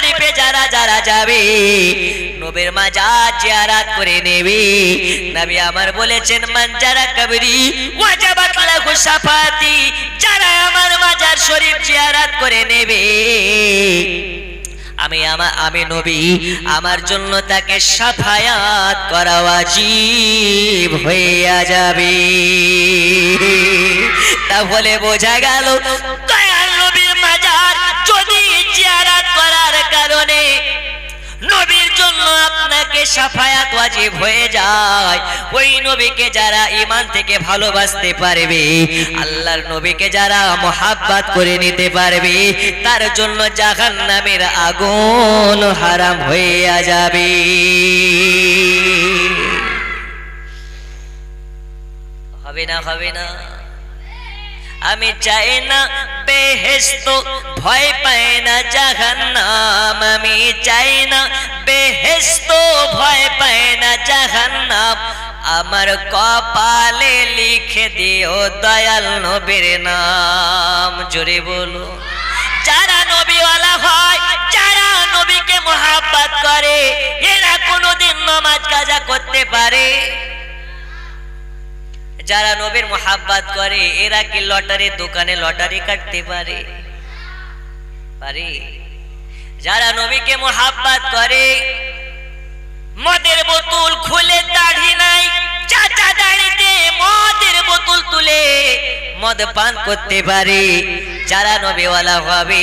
শরীফে যারা যারা যাবে নবীর মাজার জিয়ারত করে নেবে। নবী আমার বলেছেন মান যারা কবরি ওয়াজাবাত লাহু শাফাতি, যারা আমার মাজার শরীফ জিয়ারত করে নেবে আমি নবী আমার জন্য তাকে শাফায়াত করা ওয়াজিব হয়ে যাবে। তাহলে বোঝা গেল দয়াল নবীর মাজার যদি জিয়ারত করার কারণে নবীর জন্য আপনাকে শাফায়াত ওয়াজিব হয়ে যায়, ওই নবীকে যারা ঈমান থেকে ভালোবাসতে পারবে, আল্লাহর নবীকে যারা মুহাব্বত করে নিতে পারবে, তার জন্য জাহান্নামের আগুন হারাম হয়ে যাবে। হবে না হবে না? আমি চাই না বেহেশত, ভয় পাই না জাহান্নাম। আমি চাই না বেহেশত, ভয় পাই না জাহান্নাম। আমার কপালে লিখে দিও দয়াল নবীর নাম। জোরে বলো। যারা নবীওয়ালা হয়, যারা নবীকে মুহাব্বত করে, এরা কোনোদিন নামাজ কাজা করতে পারে? যারা নবীর মুহাব্বত করে এরা কি লটারির দোকানে লটারি কাটতে পারে? পারে? যারা নবীকে মুহাব্বত করে মদের বোতল খুলে, দাড়ি নাই চাচা দাড়িতে মদের বোতল তুলে মদ পান করতে পারে। যারা নবীওয়ালা হবে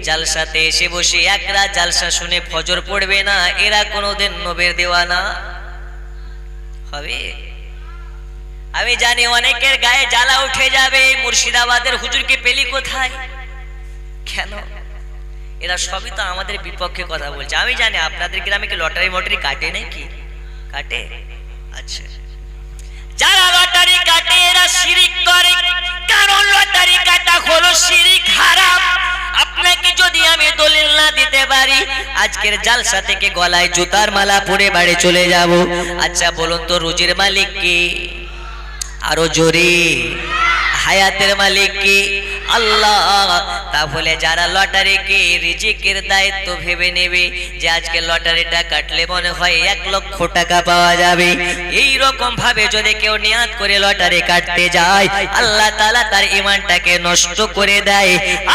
জালসাতে এসে বসে এক রাত জালসা শুনে ফজর পড়বে না, এরা কোনোদিন নবীর দেওয়ানা হবে? আমি জানি অনেকের গায়ে জ্বালা উঠে যাবে, মুর্শিদাবাদের হুজুরকে পেলি কোথায়? কেন? এরা সবই তো আমাদের বিপক্ষে কথা বলছে। আমি জানি আপনাদের গ্রামে কি লটারি মটারি কাটে নাকি? কাটে? আচ্ছা, যারা লটারি কাটে এরা শিরিক করে, কারণ লটারি কাটা হলো শিরিক, হারাম। আপনাকে যদি আমি দলিল না দিতে পারি, আজকের জালসা থেকে গলায় জুতার মালা পরে বাড়ি চলে যাব। আচ্ছা বলুন তো রুজির মালিক কি? আরো জোরে। হায়াতের মালিক কি? আল্লাহ। তাহলে যারা লটারিকে রিজিকের দায়িত্ব ভেবে নেবে যে আজকে লটারিটা কাটলে মনে হয় 1 লক্ষ টাকা পাওয়া যাবে, এই রকম ভাবে যদি কেউ নিয়াত করে লটারি কাটতে যায়, আল্লাহ তাআলা তার ঈমানটাকে নষ্ট করে দেয়।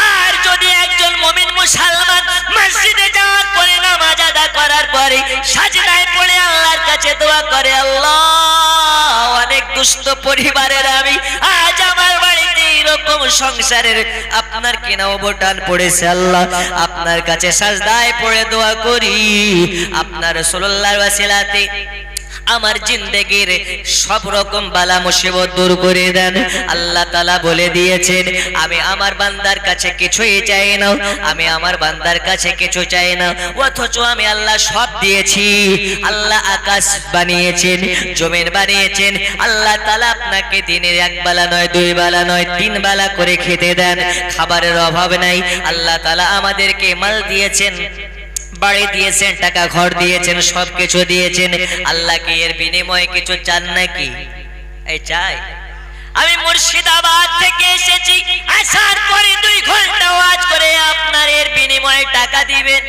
আর যদি একজন মুমিন মুসলমান মসজিদে যাওয়ার পরে নামাজ আদা করার পরে সাজদায় পড়ে আল্লাহর কাছে দোয়া করে, আল্লাহ অনেক দুস্থ পরিবারের আমি, আজ আমার বাড়িতে এরকম সংসারের আপনার কিনা অবটান পড়েছে, আল্লাহ আপনার কাছে সাজদায় পড়ে দোয়া করি আপনার রাসূলুল্লাহর ওয়াসিলাতে আমার জিন্দেগির সব রকম বালা মুসিবত দূর করে দেন। আল্লাহ তাআলা বলে দিয়েছেন আমি আমার বান্দার কাছে কিছুই চাই না, আমি আমার বান্দার কাছে কিছু চাই না, অথচ আমি আল্লাহ সব দিয়েছি। আল্লাহ আকাশ বানিয়েছেন, জমিন বানিয়েছেন, আল্লাহ তাআলা আপনাকে দিনের 1 বেলা নয় 2 বেলা নয় 3 বেলা করে খেতে দেন, খাবারের অভাব নাই। আল্লাহ তাআলা আমাদেরকে মাল দিয়েছেন, বাড়ি দিয়েছেন, টাকা ঘর দিয়েছেন, সবকিছু দিয়েছেন। আল্লাহ কি এর বিনিময়ে কিছু চান নাকি? এই চাই? আমি মুর্শিদাবাদ থেকে এসেছি, আসার পরে 2 ঘন্টা ওয়াজ করে আপনার এর বিনিময়ে টাকা দিবেন,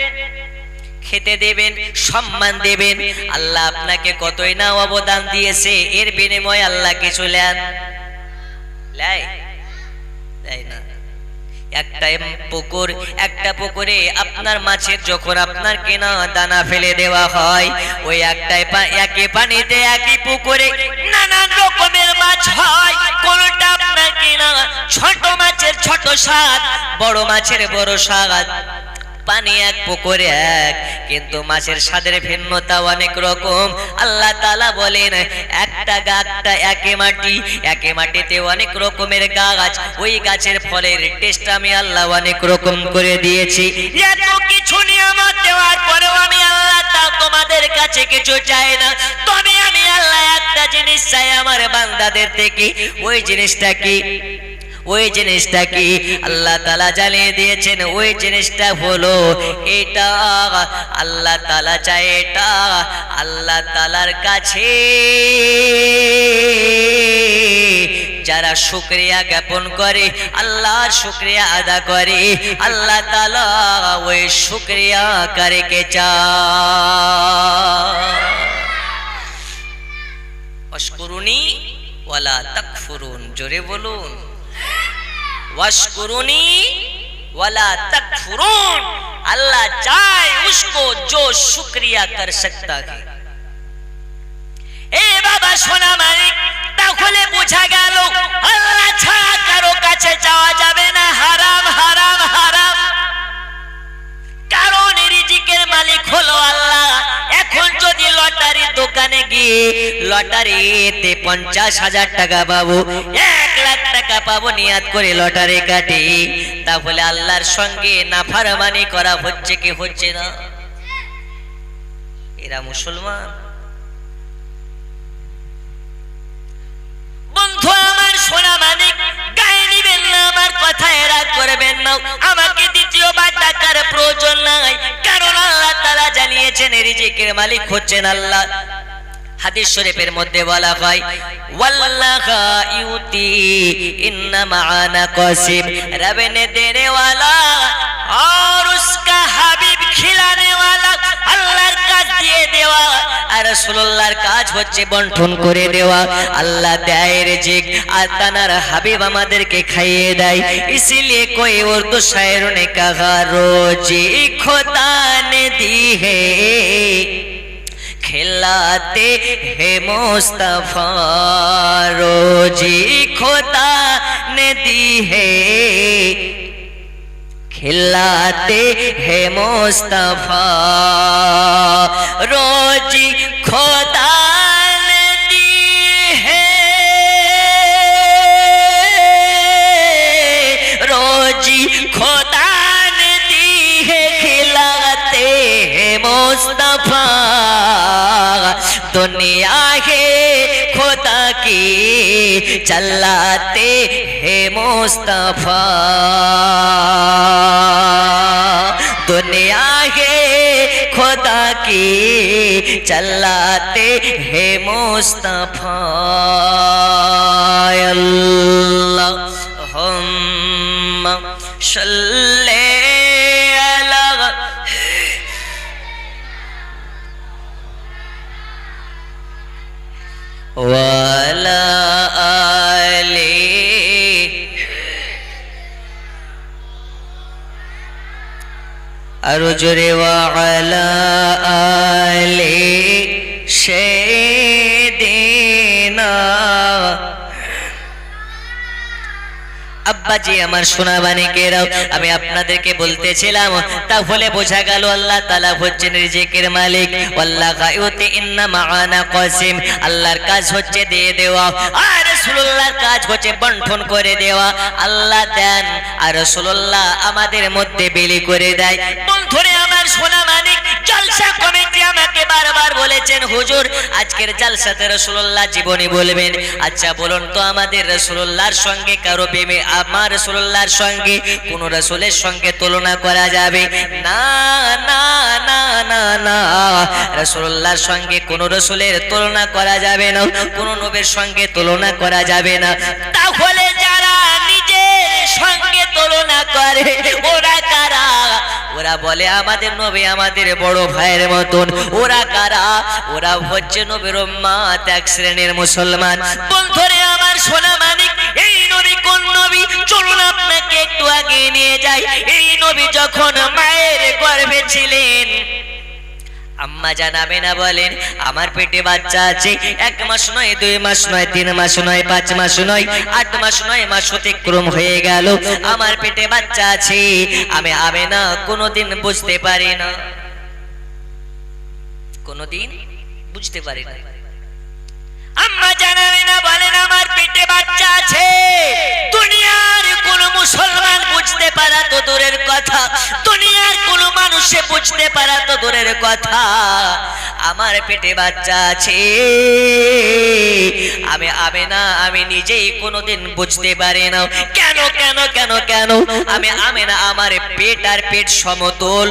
খেতে দেবেন, সম্মান দেবেন। আল্লাহ আপনাকে কতই না অবদান দিয়েছে, এর বিনিময়ে আল্লাহ কিছু নেন? দেয় না। একটা পুকুরে আপনার মাছের যখন আপনার কেনা দানা ফেলে দেওয়া হয়, ওই একই পানিতে একই পুকুরে নানান রকমের মাছ হয়। কোনটা আপনার কেনা ছোট মাছের ছোট স্বাদ, বড় মাছের বড় স্বাদ। পানি এক পুকুরে এক, কিন্তু মাছের স্বাদের ভিন্নতা অনেক রকম। আল্লাহ তাআলা বলেন একটা গাছটা একই মাটিতে অনেক রকমের গাছ, ওই গাছের ফলের টেস্ট আমি আল্লাহ অনেক রকম করে দিয়েছি। এত কিছু নিয়ামত দেওয়ার পরেও আমি আল্লাহ তা তোমাদের কাছে কিছু চাই না, তবে আমি আল্লাহ একটা জিনিস চাই আমার বান্দাদের থেকে। ওই জিনিসটা কি আল্লাহ তাআলা জানিয়ে দিয়েছেন। ওই জিনিসটা হলো এটা, আল্লাহ তাআলা চায় এটা। আল্লাহ তাআলার কাছে যারা শুকরিয়া জ্ঞাপন করে, আল্লাহর শুকরিয়া আদা করে, আল্লাহ তাআলা ওই শুকরিয়াকারীকে চায়। ওয়াশকুরুনি ওয়ালা তাকফুরুন, জোরে বলুন ওয়াশকুরুনি वाला तकफुरून। अल्लाह चाहे उसको जो शुक्रिया कर सकता है। ए बाबा सोना मालिक, তাহলে বোঝা গেল আল্লাহ ছাড়া কারো কাছে যাওয়া যাবে না, হারাম হারাম হারাম। কারণ রিজিকের মালিক হলো আল্লাহ। এখন যদি লটারির দোকানে গিয়ে লটারিতে 50,000 টাকা পাবো, 1 লাখ টাকা পাবো নিয়াত করে লটারি কাটি, তাহলে আল্লাহর সঙ্গে নাফরমানি করা হচ্ছে কি হচ্ছে না? এরা মুসলমান? বন্ধু আমার সোনা মানিক, গায়ে নিবেন না আমার কথা, এরা করবেন না। আমাকে দ্বিতীয়বার ডাকার প্রয়োজন নাই, কারণ আল্লাহ তাআলা জানিয়েছেন রিজিকের মালিক হচ্ছেন আল্লাহ। হাদিস শরীফের মধ্যে বলা হয় ওয়াল্লাহু ইউতি ইন্নামা আনা কাসিম, রব ने देने वाला और उसका हबीब खिलाने वाला। আল্লাহর কাজ দিয়ে দেওয়া আর রাসূলুল্লাহর কাজ হচ্ছে বন্টন করে দেওয়া। আল্লাহ দেয় রিজিক আর তার হাবিব আমাদেরকে খাইয়ে দেয়। इसलिए कोई उर्दू शायर ने कहा रोजी खुदा ने दी है खिलाते हैं मुस्तफा, रोजी खुदा ने दी है खिलाते हैं मुस्तफा, रोजी खुदा ने दी है, रोजी खुदा ने दी है खिलाते हैं मुस्तफा, दुनिया है खुदा की चलाते हैं मुस्तफा, दुनिया है खुदा की चलाते हैं मुस्तफा। अल्लाहुम्मा सल्ले अला वाला आले अरुजरे वाला आले शेदेना। আব্বাজি আমার সোনা বানিকেরাও, আমি আপনাদেরকে বলতেছিলাম, তাহলে বোঝা গেল আল্লাহ তাআলা হচ্ছেন রিজিকের মালিক। ওয়াল্লাহু ইউতি ইন্নামা আনা কাসিম, আল্লাহর কাজ হচ্ছে দিয়ে দেওয়া আর রাসূলুল্লাহর কাজ হচ্ছে বন্টন করে দেওয়া। আল্লাহ দেন আর রাসূলুল্লাহ আমাদের মধ্যে বিলি করে দেয়। বন্ধুরে আমার সোনা মানিক, জলসা কমিটি আমাকে বারবার বলেছেন হুজুর আজকের জালসাতে রাসূলুল্লাহ জীবনী বলবেন। আচ্ছা বলুন তো, আমাদের রাসূলুল্লাহর সঙ্গে কারো প্রেমে আমার রাসূলুল্লাহর সঙ্গে কোন রাসূলের সঙ্গে তুলনা করা যাবে? না না না না না, রাসূলুল্লাহর সঙ্গে কোন রাসূলের তুলনা করা যাবে না, কোন নবীর সঙ্গে তুলনা করা যাবে না। তাহলে যারা নিজের সঙ্গে তুলনা করে ওরা কারা? ওরা বলে আমাদের নবী আমাদের বড় ভাইয়ের মতন। ওরা কারা? ওরা হচ্ছে নবীর উম্মত, এক শ্রেণীর মুসলমান। বন্ধুরে আমার সোনা মানিক, এই নবী কোন নবী? চলুন আপনাকে একটু আগে নিয়ে যাই। এই নবী যখন মায়ের গর্ভে ছিলেন, আম্মা জানাবে না বলেন আমার পেটে বাচ্চা আছে, 1 মাস নয়, 2 মাস নয়, 3 মাস নয়, 5 মাস নয়, 8 মাস নয়, মাস অতিক্রম হয়ে গেল, আমার পেটে বাচ্চা আছে। আমি আমেনা কোনোদিন বুঝতে পারি না, কোনোদিন বুঝতে পারি না। আম্মা জানাবে না বলেন আমার পেটে বাচ্চা আছে। দুনিয়ার কোন মুসলমান বুঝতে পারা তো দূরের কথা, দুনিয়ার কোন মানুষে বুঝতে পারা তো দূরের কথা, আমার পেটে বাচ্চা আছে। আমি আমেনা আমি নিজেই কোনোদিন বুঝতে পারি না। কেন কেন কেন কেন? আমি আমেনা আমার পেট আর পেট সমতল,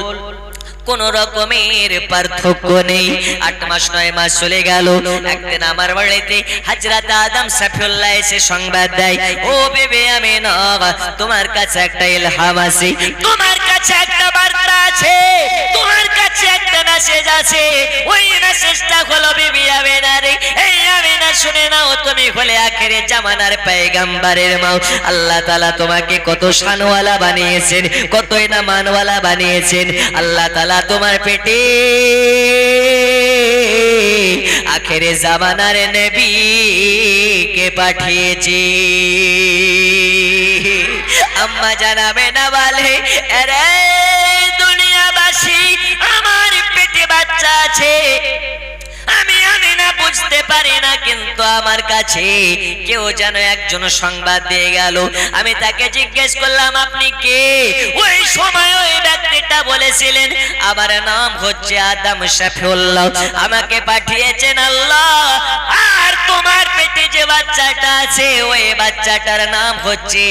কোন রকমের পার্থক্য নেই। 8 মাস 9 মাস চলে গেল। একদিন আমার বাড়িতে হযরত আদম সফিউল্লাহ এসে সংবাদ দেয়, ও বিবি আমিনা, তোমার কাছে একটা ইলহাম আছে, তোমার কাছে একটা বার্তা আছে, তোমার কাছে একটা মেসেজ আছে। ওই মেসেজটা হলো বিবি আমিনা রে, এই আমিনা শুনে নাও, তুমি হলে আখিরের জামানার পয়গম্বরের মা। আল্লাহ তাআলা তোমাকে কত শানওয়ালা বানিয়েছেন, কতই না মানওয়ালা বানিয়েছেন। আল্লাহ তাআলা তোমার পেটে আখিরের জামানার নবীকে পাঠিয়েছে। আম্মা জানাবে না বলে, আরে দুনিয়াবাসী, আমার পেটে বাচ্চা আছে, আমি না বুঝতে পারি না, কিন্তু আমার কাছে কেউ যেন একজন সংবাদ দিয়ে গেল। আমি তাকে জিজ্ঞেস করলাম, আপনি কে? ওই সময় ওই ব্যক্তিটা বলেছিলেন, আমার নাম হচ্ছে আদম শফিউল্লাহ, আমাকে পাঠিয়েছেন আল্লাহ, আর তোমার পেটে যে বাচ্চাটা আছে ওই বাচ্চাটার নাম হচ্ছে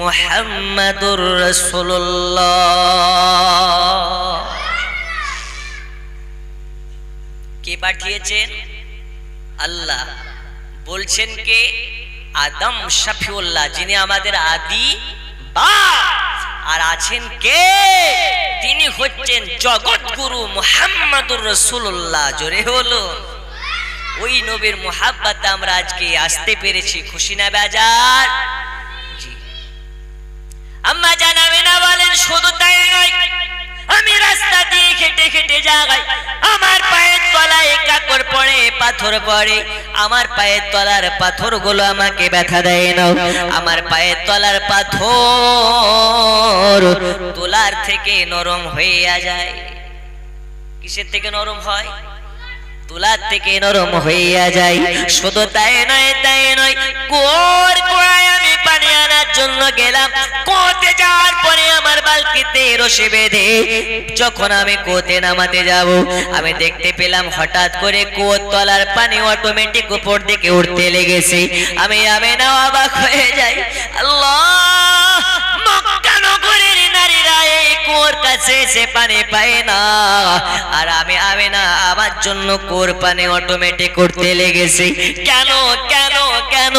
মুহাম্মাদুর রাসূলুল্লাহ। কে পাঠিয়েছেন? আল্লাহ। বলছেন কে? আদম শফিউল্লাহ, যিনি আমাদের আদি বাপ। আর আছেন কে? তিনি হচ্ছেন জগৎগুরু মুহাম্মাদুর রাসূলুল্লাহ। জোরে হলো। ওই নবীর মুহাব্বতে আমরা আজকে আসতে পেরেছি, খুশি না বেজার? জি। আম্মা জানাবে না বলেন, শুধু তাই নয়, আমি রাস্তা দিয়ে হেঁটে হেঁটে যাই, আমার পায়ের তলায় কাকর পড়ে, পাথর পড়ে, আমার পায়ের তলার পাথরগুলো আমাকে ব্যথা দেয় না। আমার পায়ের তলার পাথর তোলার থেকে নরম হয়ে যায়। কিসের থেকে নরম হয়? তুলার থেকে নরম হইয়া যায়। শুধু তাই নয়, তাই নয়, কুয়োর গোড়ায় আমি পানি আনার জন্য গেলাম। কুয়োতে যাওয়ার পরে আমার বালতিতে রশি বেঁধে যখন আমি কুয়োতে নামাতে যাব, আমি দেখতে পেলাম হঠাৎ করে কুয়োর তলার পানি অটোমেটিক উপর দিকে উঠতে লেগেছে। আমি না অবাক হয়ে যাই, আল্লাহ, মক্কা নগরের নারীরা এই কুয়োর কাছে এসে পানি পায় না, আর আমি না আমার জন্য কুয়োর পানি অটোমেটিক করতে লেগেছে। কেন কেন কেন?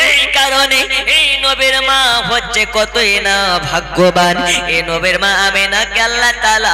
এই কারণে এই নবীর মা হচ্ছে কতই না ভাগ্যবান। এই নবীর মা আমিনাকে আল্লাহ তাআলা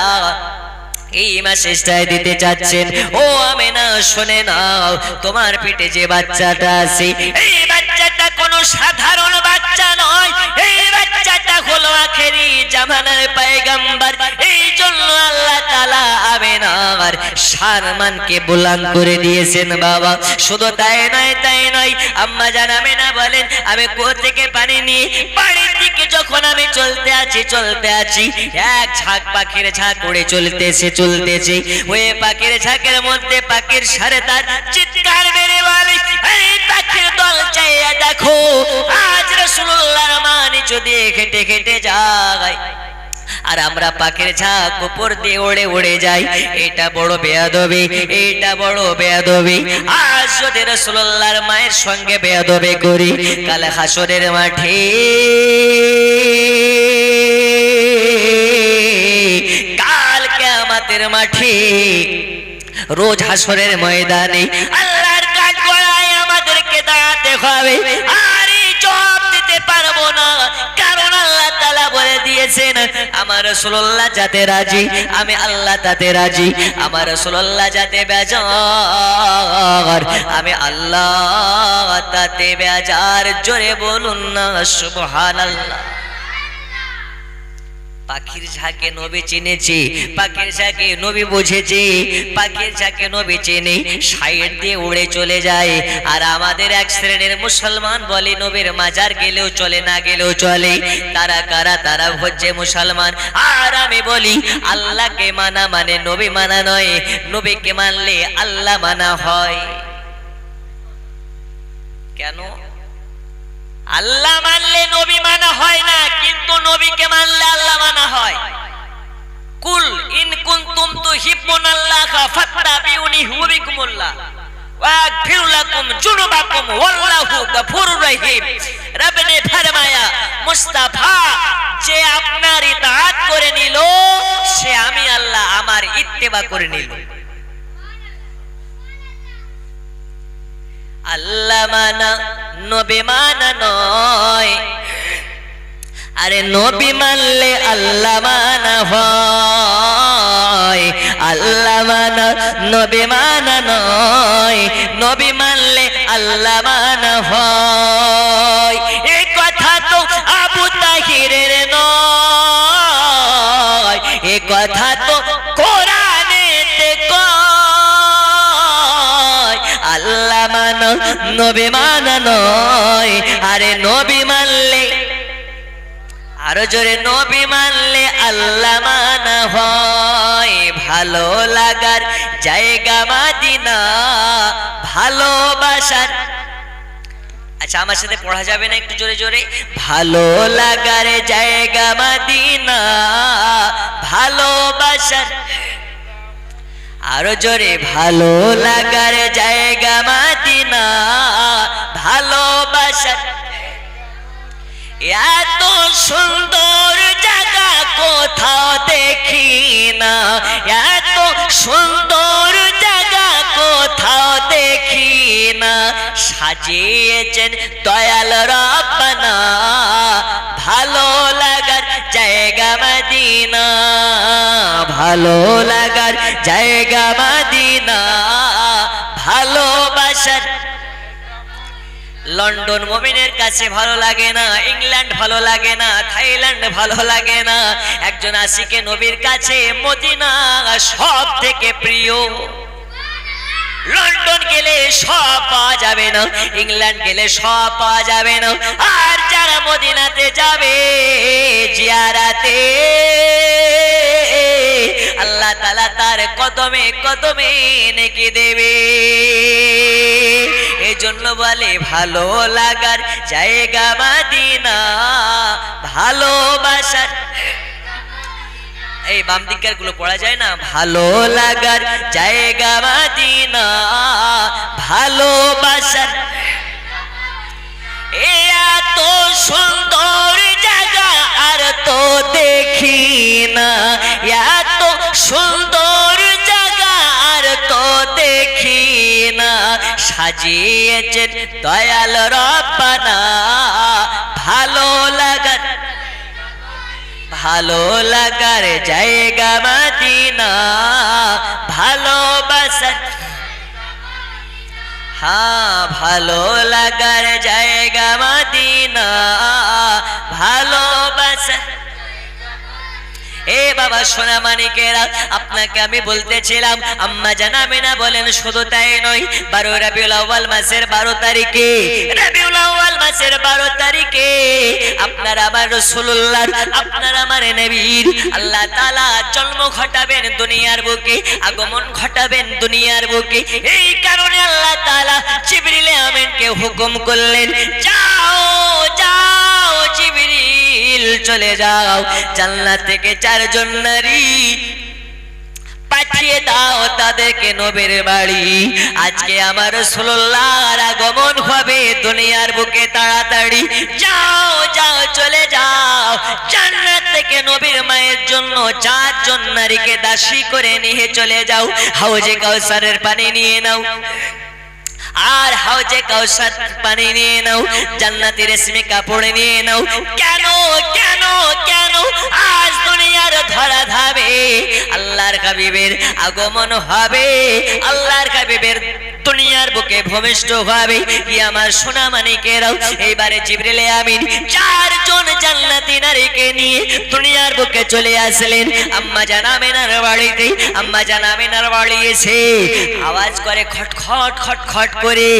এই মেসেজটাই দিতে চাচ্ছেন, ও আমিনা শুনে নাও, তোমার পেটে যে বাচ্চাটা আছে, এই বাচ্চাটা কোনো সাধারণ বাচ্চা নয়, এই বাচ্চাটা হলো আখেরি জামানার পয়গম্বর। এই জন্য আল্লাহ তাআলা আমিনার সম্মানকে বুলন্দ করে দিয়েছেন বাবা। শুধু তাই নয়, তাই নয়, আম্মা জান আমিনা বলেন, আমি কুয়ো থেকে পানি নিয়ে বাড়ির দিকে যখন আমি চলতে আছি, এক ঝাঁক পাখির ঝাঁক উড়ে চলতেছে। ওই পাখির ঝাঁকের মধ্যে পাখির সারেদার চিৎকার মেরে বলে, এই পাখির দল চাইয়া দেখো, আজ রাসূলুল্লাহর মা নিচু দিয়ে হেঁটে হেঁটে যায়, আর আমরা পাখির ঝাঁক উপর দিয়ে উড়ে উড়ে যাই। এটা বড় বেয়াদবি, এটা বড় বেয়াদবি। আজ যদি রাসূলুল্লাহর মায়ের সঙ্গে বেয়াদবি করি, কাল হাসরের মাঠে মাঠে রোজ হাসরের ময়দানে আল্লাহর কাঠগড়ায় আমাদেরকে দাঁড়াতে হবে, আর এই জবাব দিতে পারবো না। কারণ আল্লাহ তাআলা বলে দিয়েছেন, আমার রাসূলুল্লাহ যাতে রাজি, আমি আল্লাহ তাতে রাজি। আমার রাসূলুল্লাহ যাতে বেজার, আমি আল্লাহ তাতে বেজার। জোরে বলুন না সুবহানাল্লাহ। পাখির ঝাঁকে নবী চিনেছে, পাখির ঝাঁকে নবী বুঝেছে, পাখির ঝাঁকে নবী চেনে, সাইড দিয়ে উড়ে চলে যায়। আর আমাদের এক শ্রেণীর মুসলমান বলে, নবীর মাজার গেলেও চলে, না গেলেও চলে। তারা কারা? তারা হচ্ছে মুসলমান। আর আমি বলি, আল্লাহকে মানা মানে নবী মানা নয়, নবীকে মানলে আল্লাহ মানা হয়। কেন? আল্লাহ মানলে নবী মানা হয় না, কিন্তু নবীকে মানলে আল্লাহ মানা হয়। কুল ইন কুনতুম তুহিব্বুনাল্লাহা ফাত্তাবিউনি ইউহিব্বুকুমুল্লাহ ওয়া আগফির লাকুম যুনুবাকুম ওয়াল্লাহু গফুরুর রহিম। রব নে ফরমায়া মুস্তাফা যে আপনার ইতাআত করে নিল সে আমি আল্লাহ আমার ইত্তেবা করে নিল। আল্লাহ মানা নবী মানা নয়, আরে নবী মানলে আল্লাহ মানা হয়। আল্লাহ মানা নবী মানা নয়, নবী মানলে আল্লাহ মানা হয়। এই কথা তো আবু তাহিরের নয়, এই কথা তো কোরআনেতে কয়। আল্লাহ মানা নবী মানা নয়, আরে নবী মানলে আরো জোরে নবী মানলে আল্লাহ মানা হয়। ভালো লাগার জায়গা মদিনা, ভালোবাসার, আচ্ছা আমার সাথে পড়া যাবে না একটু জোরে জোরে? ভালো লাগার জায়গা মদিনা, ভালোবাসার, আরো জোরে ভালো লাগার জায়গা মদিনা, ভালোবাসার। এত সুন্দর জায়গা কোথাও দেখি না, এত সুন্দর জায়গা কোথাও দেখি না, সাজিয়েছেন দয়াল রব্বানা ভালো লাগার জায়গা মদিনা, ভালো লাগার জায়গা মদিনা, ভালোবাসার। লন্ডন মুমিনের কাছে ভালো লাগে না, ইংল্যান্ড ভালো লাগে না, থাইল্যান্ড ভালো লাগে না, একজন আশিকে নবীর কাছে মদিনা সব থেকে প্রিয়। লন্ডন গেলে সব পাওয়া যাবে না, ইংল্যান্ড গেলে সব পাওয়া যাবে না, আর যারা মদিনাতে যাবে জিয়ারাতে আল্লাহ তাআলা তার কদমে কদমে নেকি দেবে। এজন্য বলে ভালো লাগার জায়গা মদিনা, ভালোবাসার। এই বাম দিকের গুলো পড়া যায় না? ভালো লাগার জায়গা মদিনা, ভালোবাসার। এত সুন্দর জায়গা আর তো দেখি না, এত সুন্দর জায়গা আর তো দেখি না, সাজিয়েছেন দয়াল রব্বানা ভালো লাগার, ভালো লাগার জায়গা মদিনা, ভালোবাসার। হ্যাঁ ভালো লাগার জায়গা মদিনা, ভালোবাসার। এ বাবা সোনা মানিকেরা, আপনাকে আমি বলতেছিলাম আম্মা জানামিনা বলেন শুধু তাই নয়, 12 রবিউল আউয়াল মাসের 12 তারিখে, রবিউল আউয়াল মাসের 12 তারিখে আপনার আমার রাসূলুল্লাহ, আপনার আমার নবীর আল্লাহ তাআলা জন্ম ঘটাবেন দুনিয়ার বুকে, আগমন ঘটাবেন দুনিয়ার বুকে। এই কারণে আল্লাহ তাআলা জিবরিল আমিনকে হুকুম করলেন, যাও যাও জিবরিল চলে যাও, জান্নাত থেকে 4 জন নারী পাঠিয়ে দাও, তাদেরকে নবীর বাড়ি। আজকে আমার রাসূলুল্লাহর আগমন হবে দুনিয়ার বুকে, তাড়াতাড়ি যাও যাও চলে যাও, জান্নাত থেকে নবীর মায়ের জন্য 4 জন নারীকে দাসী করে নিয়ে চলে যাও, হাউজে কাউসারের পানি নিয়ে নাও, আর হাউজে কাউসার পানি নিয়ে নাও, জান্নাতি রেশমি কাপড় নিয়ে নাও। কেন কেন কেন? আজ দুনিয়ার ধরা ধাবে আল্লাহর হাবিবের আগমন হবে, আল্লাহর হাবিবের দুনিয়ার বুকে ভূমিষ্ঠ হবে। কি আমার সোনা মানিকেরাও, এইবারে জিবরিল আমিন 4 জন জান্নাতি নারীকে নিয়ে দুনিয়ার বুকে চলে আসলেন আম্মা জান আমিনার বাড়িতে। আম্মা জান আমিনার বাড়ি এসে আওয়াজ করে খটখট খটখট করে,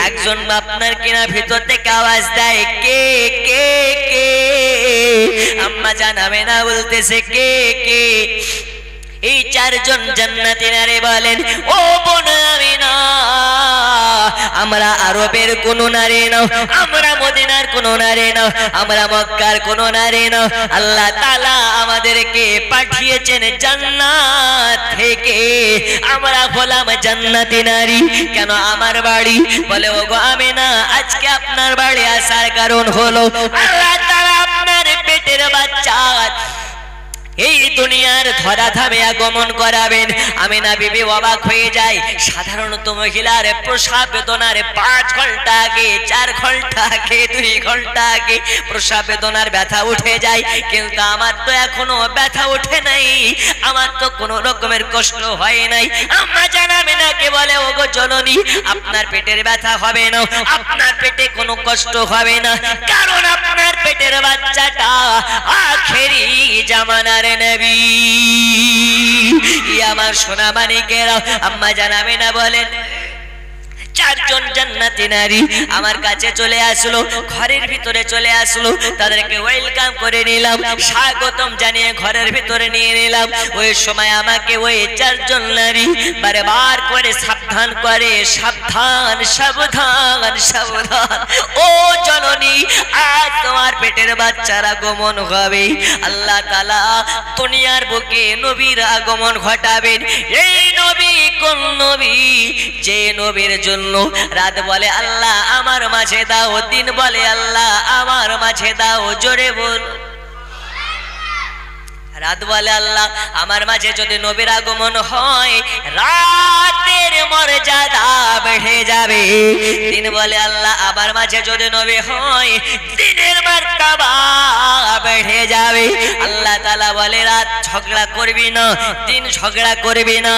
একজন আপনার কিনা ভিতর থেকে আওয়াজ দেয়, কে কে কে? আম্মা জান আমিনা বলতেছে কে কে? এই চারজন জান্নাতি নারী বলেন, ও বোন আমিনা, আমরা আরবের কোন নারী নও, আমরা মদিনার কোন নারী নও, আমরা মক্কার কোন নারী নও, আল্লাহ তাআলা আমাদেরকে পাঠিয়েছেন জান্নাত থেকে, আমরা হলাম জান্নাতি নারী। কেন আমার বাড়ি? বলে, ওগো আমিনা, আজকে আপনার বাড়ি আসার কারণ হলো আল্লাহ তাআলা আপনার পেটের বাচ্চা এই দুনিয়ার ধরাধামে আগমন করাবেন। আমিনা বিবি অবাক হয়ে যায়। সাধারণত মহিলার প্রসব বেদনার 5 ঘন্টা আগে, 4 ঘন্টা আগে, 2 ঘন্টা আগে প্রসব বেদনার ব্যথা উঠে যায়, কিন্তু আমার তো এখনো ব্যথা ওঠে নাই, আমার তো কোনো রকমের কষ্ট হয় নাই। আম্মা জান আমিনাকে বলে, ওগো জননী, আপনার পেটের ব্যথা হবে না, আপনার পেটে কোনো কষ্ট হবে না, কারণ আপনার পেটের বাচ্চাটা আখেরি জামানার নবী। আমার সোনা মানিকেরা, আম্মা জান আমিনা বলেন, চারজন জান্নাতি নারী আমার কাছে চলে আসলো, ঘরের ভিতরে চলে আসলো, তাদেরকে ওয়েলকাম করে নিলাম, স্বাগতম জানিয়ে ঘরের ভিতরে নিয়ে নিলাম। ওই সময় আমাকে ওই চারজন নারী বারবার করে সাবধান করে, সাবধান সাবধান সাবধান, ও জননী, আজ তোমার পেটের বাচ্চার আগমন হবে, আল্লাহ তাআলা দুনিয়ার বুকে নবীর আগমন ঘটাবেন। এই নবী কোন নবী? যে নবীর জন্য রাত বলে আল্লাহ আমার মাঝে দাও, দিন বলে আল্লাহ আমার মাঝে দাও, জোরে বল। রাত বলে আল্লাহ আমার মাঝে যদি নবীর আগমন হয়, রাতের মর্যাদা বেড়ে যাবে। দিন বলে আল্লাহ আমার মাঝে যদি নবী হয়, দিনের মার্তবা বেড়ে যাবে। আল্লাহ তাআলা বলে, রাত ঝগড়া করবি না, দিন ঝগড়া করবি না,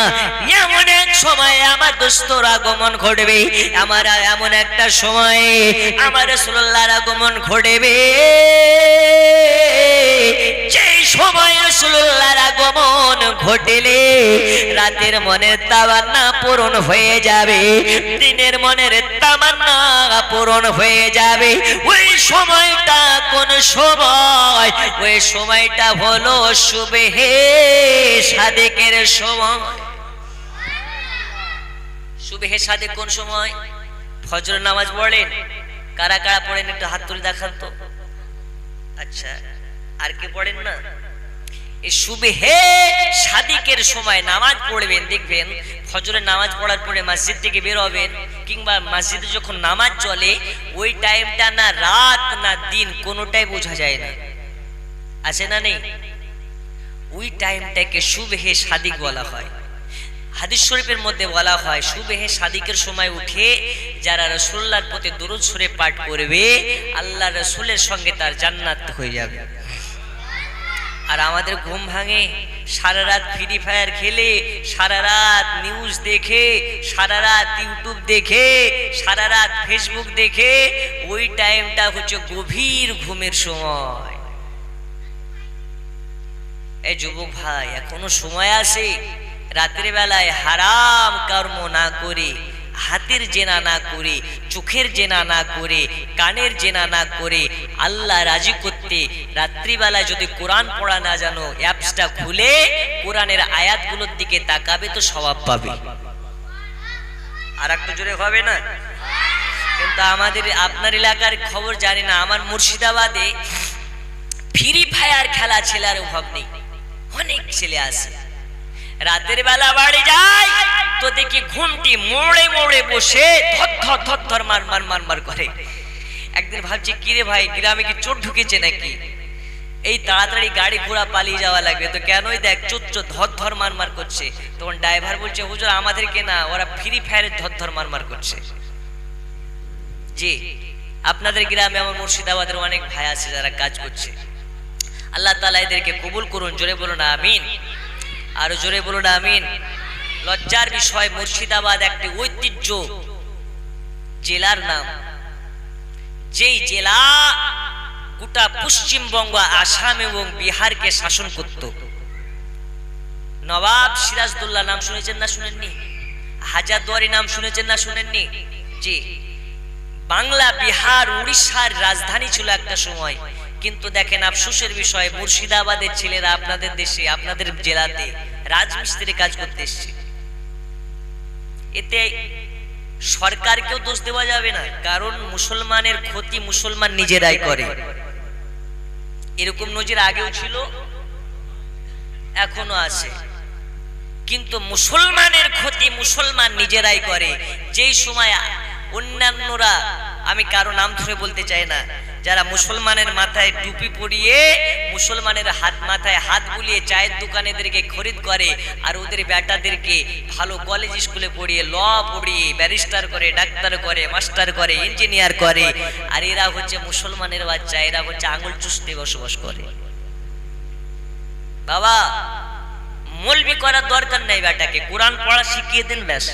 এমন এক সময় আমার দোস্তর আগমন ঘটবে, আমার এমন একটা সময় আমার রাসূলুল্লাহর আগমন ঘটবে, যে সময় রাসূলুল্লাহর আগমন ঘটলে রাতের মনের তামান্না পূরণ হয়ে যাবে, দিনের মনের তামান্না পূরণ হয়ে যাবে। ওই সময়টা কোন সময়? ওই সময়টা হলো সুবহে সাদেকের সময়। সুবহে সাদেক কোন সময়? ফজর নামাজ পড়েন? কারা কারা পড়েন একটু হাত তুলে দেখান তো। আচ্ছা, আর কি পড়েন না? এই সুবহে সাদিকের সময় নামাজ পড়বেন, দেখবেন ফজরের নামাজ পড়ার পরে মসজিদ থেকে বের হবেন, কিংবা মসজিদে যখন নামাজ চলে, ওই টাইমটা না রাত না দিন কোনোটাই বোঝা যায় না, আছে না নেই? ওই টাইমটাকে সুবহে সাদিক বলা হয়। হাদিস শরীফের মধ্যে বলা হয়, সুবহে সাদিকের সময় উঠে যারা রাসূলুল্লাহর প্রতি দরুদ শরীফ পাঠ করবে, আল্লাহ রাসূলের সঙ্গে তার জান্নাত হয়ে যাবে। আর আমাদের ঘুম ভাঙে সারা রাত ফ্রি ফায়ার খেলে, সারা রাত নিউজ দেখে, সারা রাত ইউটিউব দেখে, সারা রাত ফেসবুক দেখে, ওই টাইমটা হচ্ছে গভীর ঘুমের সময়। এই যুবক ভাই, এখনো সময় আছে, রাতের বেলায় হারাম কর্ম না করে, হাতের জেনা না করে, চোখের জেনা না করে, কানের জেনা না করে আল্লাহ রাজি করতে রাত্রিবেলায় যদি কোরআন পড়া না জানো, অ্যাপসটা খুলে কোরআনের আয়াতগুলোর দিকে তাকাবে তো সওয়াব পাবে। আর একটু জোরে হবে না? কিন্তু আমাদের আপনার এলাকার খবর জানি না, আমার মুর্শিদাবাদে ফ্রি ফায়ার খেলা ছেলের অভাব নেই, অনেক ছেলে আছে। রাতের বেলা বাড়ি যায় তো দেখি ঘুমটি মোড়ে মোড়ে বসে ধর ধর ধর ধর মার মার মার মার করে। একদিন ভাবছি, কিরে ভাই, গ্রামে কি চোর ঢুকেছে নাকি? এই তাড়াতাড়ি গাড়ি ঘোড়া পালিয়ে যাওয়া লাগবে, তো কেনই দেখ চোর চোর ধর ধর মার মার করছে। তখন ড্রাইভার বলছে, হুজুর আমাদেরকে না, ওরা ফ্রি ফায়ারের ধর ধর মার মার করছে। জি, আপনাদের গ্রামে আমার মুর্শিদাবাদের অনেক ভাই আছে যারা কাজ করছে। আল্লাহ তাআলা এদেরকে কবুল করুন, জোরে বলুন আমিন, আরো জোরে বলুন আমিন। লজ্জার বিষয়, মুর্শিদাবাদ একটি ঐতিহ্য জেলার নাম, যেই জেলা গোটা পশ্চিমবঙ্গ, আসাম এবং বিহারকে শাসন করত। নবাব সিরাজদৌল্লা নাম শুনেছেন না শুনেননি? হাজারদুয়ারি নাম শুনেছেন না শুনেননি? জি, বাংলা, বিহার, উড়িষ্যার রাজধানী ছিল একটা সময়। কিন্তু দেখেন আফসোসের বিষয়, মুর্শিদাবাদের ছেলেরা আপনাদের দেশে, আপনাদের জেলাতে রাজমিস্ত্রি কাজ করতে এসছে। এতে সরকারকেও দোষ দেওয়া যাবে না, কারণ মুসলমানের ক্ষতি মুসলমান নিজেরাই করে। এরকম নজির আগেও ছিল, এখনো আছে। কিন্তু মুসলমানের ক্ষতি মুসলমান নিজেরাই করে। যেই সময় অন্যান্যরা, আমি কারো নাম ধরে বলতে চাই না, যারা মুসলমানের মাথায় টুপি পরিয়ে মুসলমানের মাথায় হাত বুলিয়ে চায়ের দোকানেদেরকে খরিদ করে, আর ওদের বেটাদেরকে ভালো কলেজ স্কুলে পড়িয়ে ল পড়িয়ে ব্যারিস্টার করে, ডাক্তার করে, মাস্টার করে, ইঞ্জিনিয়ার করে, আর এরা হচ্ছে মুসলমানের বাচ্চা, এরা হচ্ছে আঙুল চুষতে বসবাস করে। বাবা, মৌলবি করার দরকার নাই, বেটাকে কোরআন পড়া শিখিয়ে দেন ব্যাস।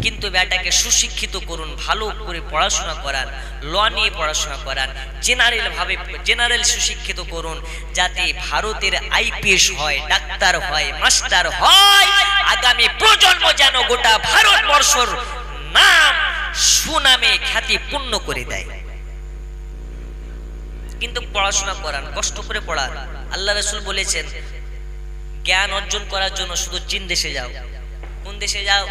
কিন্তু বেটাকে সুশিক্ষিত করুন, ভালো করে পড়াশোনা করান, ল নিয়ে পড়াশোনা করান, জেনারেল সুশিক্ষিত করুন, যাতে ভারতের আইপিএস হয়, ডাক্তার হয়, মাস্টার হয়, আগামী প্রজন্ম যেন গোটা ভারতবর্ষের নাম সুনামে খ্যাতি পূর্ণ করে দেয়। কিন্তু পড়াশোনা করান, কষ্ট করে পড়ান। আল্লাহ রাসূল বলেছেন, জ্ঞান অর্জন করার জন্য শুধু চীন দেশে যাও। কোন দেশে যাও?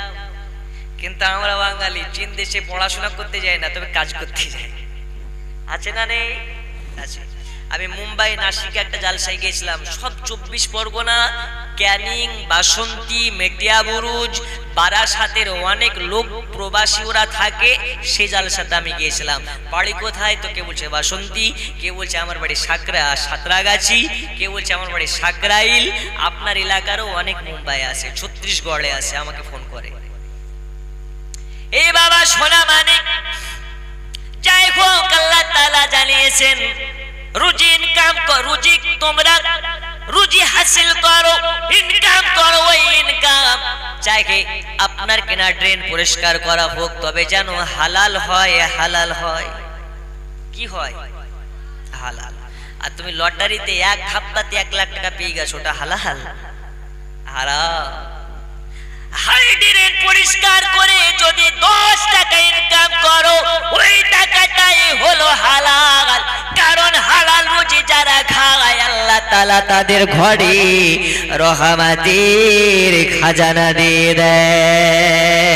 কিন্তু আমরা বাঙালি চীন দেশে পড়াশোনা করতে যাই না, তবে কাজ করতে যাই। আছে না নেই? আছে। আমি মুম্বাই, নাসিকে একটা জালসায় গিয়েছিলাম। সব 24 পরগনা, ক্যানিং, বাসন্তী, মেটিয়াবুরুজ, বারাসাতের অনেক লোক প্রবাসী ওরা থাকে, সেই জালসাতে আমি গিয়েছিলাম। বাড়ি কোথায়? তো কে বলছে বাসন্তী, কে বলছে আমার বাড়ি সাঁতরাগাছি, কে বলছে আমার বাড়ি সাকরাইল। আপনার এলাকারও অনেক মুম্বাই আছে, ছত্তিশগড়ে আছে, আমাকে ফোন করে। এই বাবা সোনা মানিক, যাই হোক, আল্লাহ তাআলা জানিয়েছেন রুজি ইনকাম করো, রুজি তোমরা রুজি হাসিল করো, ইনকাম করো। ওই ইনকাম চাইকে আপনার কেনা ড্রেন পরিষ্কার করা হোক, তবে যেন হালাল হয়। হালাল হয় কি হয়? হালাল। আর তুমি লটারিতে এক ধাপ্পাতে 1 লাখ টাকা পেয়ে গেছো, ওটা হালাল? হারাম। হাইড্রেন পরিষ্কার করে যদি 10 টাকা ইনকাম করো, ওই টাকাটাই হলো হালাল। কারণ হালাল রুজি যারা খায়, আল্লাহ তাআলা তাদের ঘরে রহমতের খাজানা দিয়ে দেয়।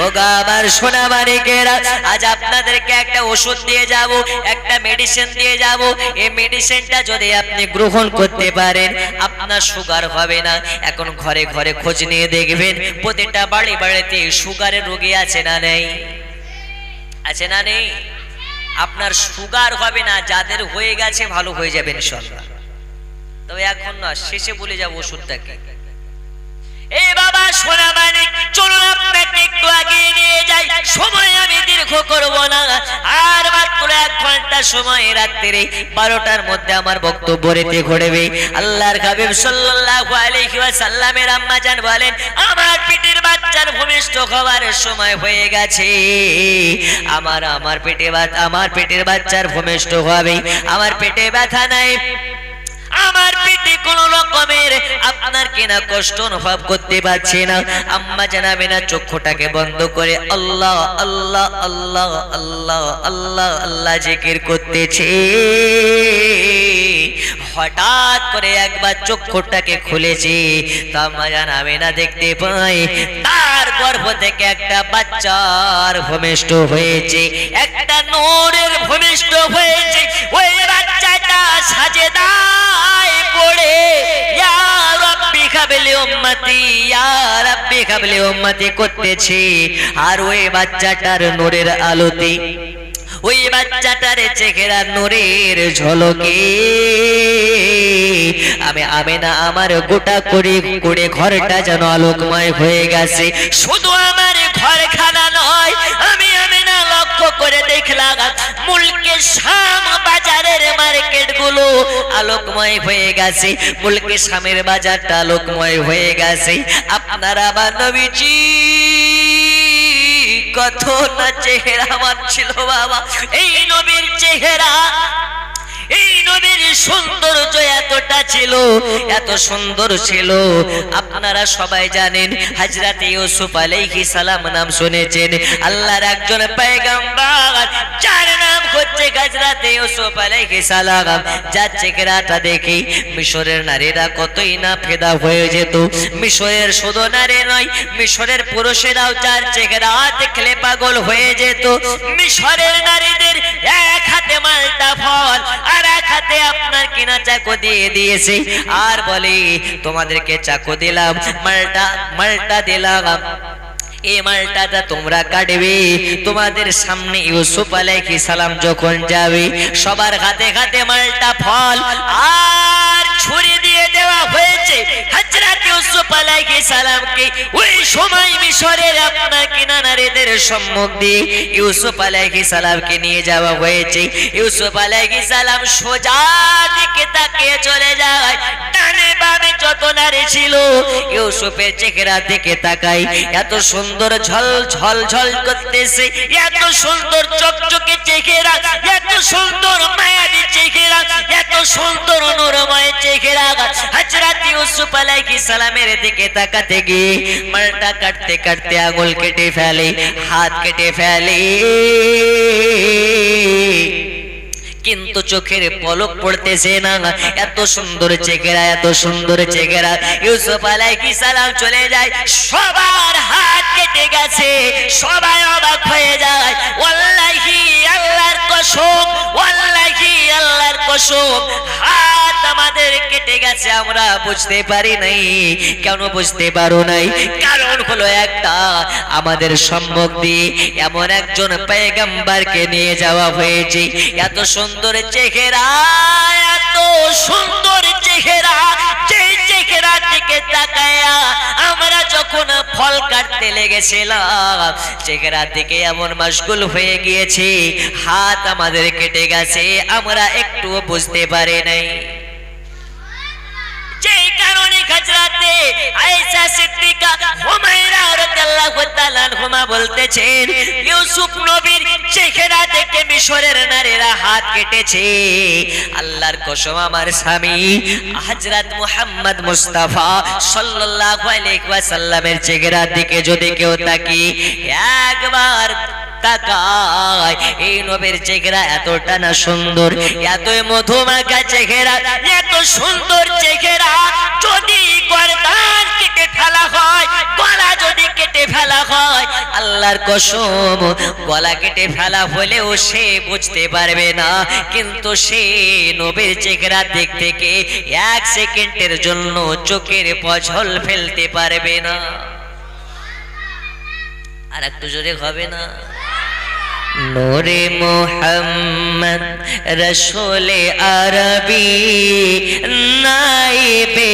ওগো আমার সোনা মানিকেরা, আজ আপনাদেরকে একটা ওষুধ দিয়ে যাব, একটা মেডিসিন দিয়ে যাব। এই মেডিসিনটা যদি আপনি গ্রহণ করতে পারেন, আপনার সুগার হবে না। এখন ঘরে ঘরে খোঁজ নিয়ে দেখবেন, প্রতিটা বাড়িতে সুগারের রোগী আছে না নেই? আছে না নেই? আপনার সুগার হবে না, যাদের হয়ে গেছে ভালো হয়ে যাবে ইনশাআল্লাহ। তবে এখন না, শেষে বলে যাব ওষুধটাকে। এই বাবা সোনা মানিক, চলুন আপনাকে একটু আগিয়ে নিয়ে যাই। সময় আমি দীর্ঘ করব না, আর মাত্র 1 ঘন্টা সময়, রাত্রে 12টার মধ্যে আমার বক্তব্য রেতে ঘটবে। আল্লাহর হাবিব সাল্লাল্লাহু আলাইহি ওয়াসাল্লামের আম্মা জান বলেন, আমার পেটের বাচ্চার ভূমিষ্ঠ হওয়ার সময় হয়ে গেছে। আমার পেটের বাচ্চার ভূমিষ্ঠ হবে। আমার পেটে ব্যথা নাই, আমার পেটে কোন রকমের আপনার কেনা কষ্ট অনুভব করতে পারছে না। আম্মা জানাবে না, চক্ষুটাকে বন্ধ করে আল্লাহ আল্লাহ আল্লাহ আল্লাহ আল্লাহ আল্লাহ জিকির করতেছে। হঠাৎ করে একবার চক্ষুটাকে খুলেছে, তা আম্মা জানাবে না দেখতে পাই তার গর্ভ থেকে একটা বাচ্চার ভূমিষ্ঠ হয়েছে, একটা নূরের ভূমিষ্ঠ হয়েছে। ওই বাচ্চাটা সাজেদায় পড়ে ইয়া রাব্বি হাবলি উম্মতি, ইয়া রাব্বি হাবলি উম্মতি করতেছে। আর ওই বাচ্চাটার নূরের আলোতে, ওই বাচ্চাটার চেহারা নূরের ঝলকে আমি আমেনা আমার গোটা করে ঘরটা যেন আলোকময় হয়ে গেছে। শুধু আমার ঘরখানা নয়, আমি আমেনা লক্ষ্য করে দেখলাম মুলকে শাম বাজারের মার্কেটগুলো আলোকময় হয়ে গেছে, মুলকে শামের বাজারটা আলোকময় হয়ে গেছে। আপনারা আমার নবীজি কত না চেহারা ছিল বাবা। এই নবীর চেহারা, এই নবীর সৌন্দর্য এতটা ছিল, এত সুন্দর ছিল। আপনারা সবাই জানেন হযরত ইউসুফ আলাইহিস সালাম নাম শুনেছেন, আল্লাহর একজন পয়গম্বর, যার নাম নাম হচ্ছে হযরত ইউসুফ আলাইহিস সালাম। যার চেহারাটা দেখে মিশরের নারীরা কতই না ফেদা হয়ে যেত। মিশরের শুধু নারী নয়, মিশরের পুরুষেরাও যার চেহারা দেখলে পাগল হয়ে যেত। মিশরের নারীদের এক হাতে মালটা ফল আর এক হাতে আপনার কিনা চাকু দিয়ে দিয়েছে, আর বলে তোমাদেরকে চাকু দিলাম, মালটা দিলাম, এই মালটাটা তোমরা কাটবে। তোমাদের সামনে ইউসুফ আলাইহিস সালাম যখন যাবে, সবার হাতে হাতে মালটা ফল আর ছুরি দিয়ে দেওয়া হয়েছে হযরত ইউসুফ আলাইহিস সালামকে। ওই সময় মিশরের আপনার কিনা নারীদের সম্মুখ দিয়ে ইউসুফ আলাইহিস সালামকে নিয়ে যাওয়া হয়েছে। ইউসুফ আলাইহিস সালাম সোজা দিকে তাকিয়ে চলে যায়। ডানে বামে যত নারী ছিল ইউসুফের চেহারা দিকে তাকাই, এত সুন্দর ঝল ঝল ঝল করতেছে, এত সুন্দর চকচকে চেহারা, এত সুন্দর মায়াবী চেহারা, এত সুন্দর নূরময় চেহারা। হযরত ইউসুফ আলাইহিস সালামের দিকে তাকাতে গিয়ে মালটা কাটতে কাটতে আঙুল কেটে ফেলে, হাত কেটে ফেলে, কিন্তু চোখের পলক পড়তেছে না। এত সুন্দর চেহারা, এত সুন্দর চেহারা। ইউসুফ আলাইহিস সালাম চলে যায়, সবার হাত কেটে গেছে, সবাই অবাক হয়ে যায়। ওয়াল্লাহি আল্লাহর কসম, ওয়াল্লাহি আল্লাহর কসম, হাত আমাদের কেটে গেছে, আমরা বুঝতে পারি নাই। কেন বুঝতে পারো নাই? কারণ হলো একটা, আমাদের সম্মুখ দিয়ে এমন একজন পয়গম্বরকে নিয়ে যাওয়া হয়েছে। এত সুন্দর চেহারা, এত সুন্দর চেহারা, যে চেহারা দিকে তাকায়া আমরা যখন ফল কাটতে লেগেছিলাম, চেহারা দিকে এমন মশগুল হয়ে গিয়েছে, হাত আমাদের কেটে গেছে, আমরা একটু বুঝতে পারি নাই। যেই কারণে হযরতে আয়েশা সিদ্দিকা হুমায়রা রাদিয়াল্লাহু তাআলা আনহুমা বলতেছেন, ইউসুফ নবীর চেহারা দেখে মিশরের নারীরা হাত কেটেছে। আল্লাহর কসম, আমার স্বামী হযরত মুহাম্মদ মুস্তাফা সাল্লাল্লাহু আলাইহি ওয়াসাল্লামের চেহারা দিকে যদি কেউ তাকিয়ে একবার তাকায়, এই নবীর চেহারা এতটা না সুন্দর, এতই মধুমাখা চেহারা, এত সুন্দর চেহারা। যদি গর্দান কেটে ফেলা হয়, গলা যদি কেটে ফেলা হয়, আল্লাহর কসম গলা কেটে ফেলা হলেও সে বুঝতে পারবে না, কিন্তু সে নবীর চেহারা দিক থেকে এক সেকেন্ডের জন্য চোখের পজল ফেলতে পারবে না। আর একটু জোরে হবে না? নূরে মুহাম্মদ রসূলে আরবি নাইবে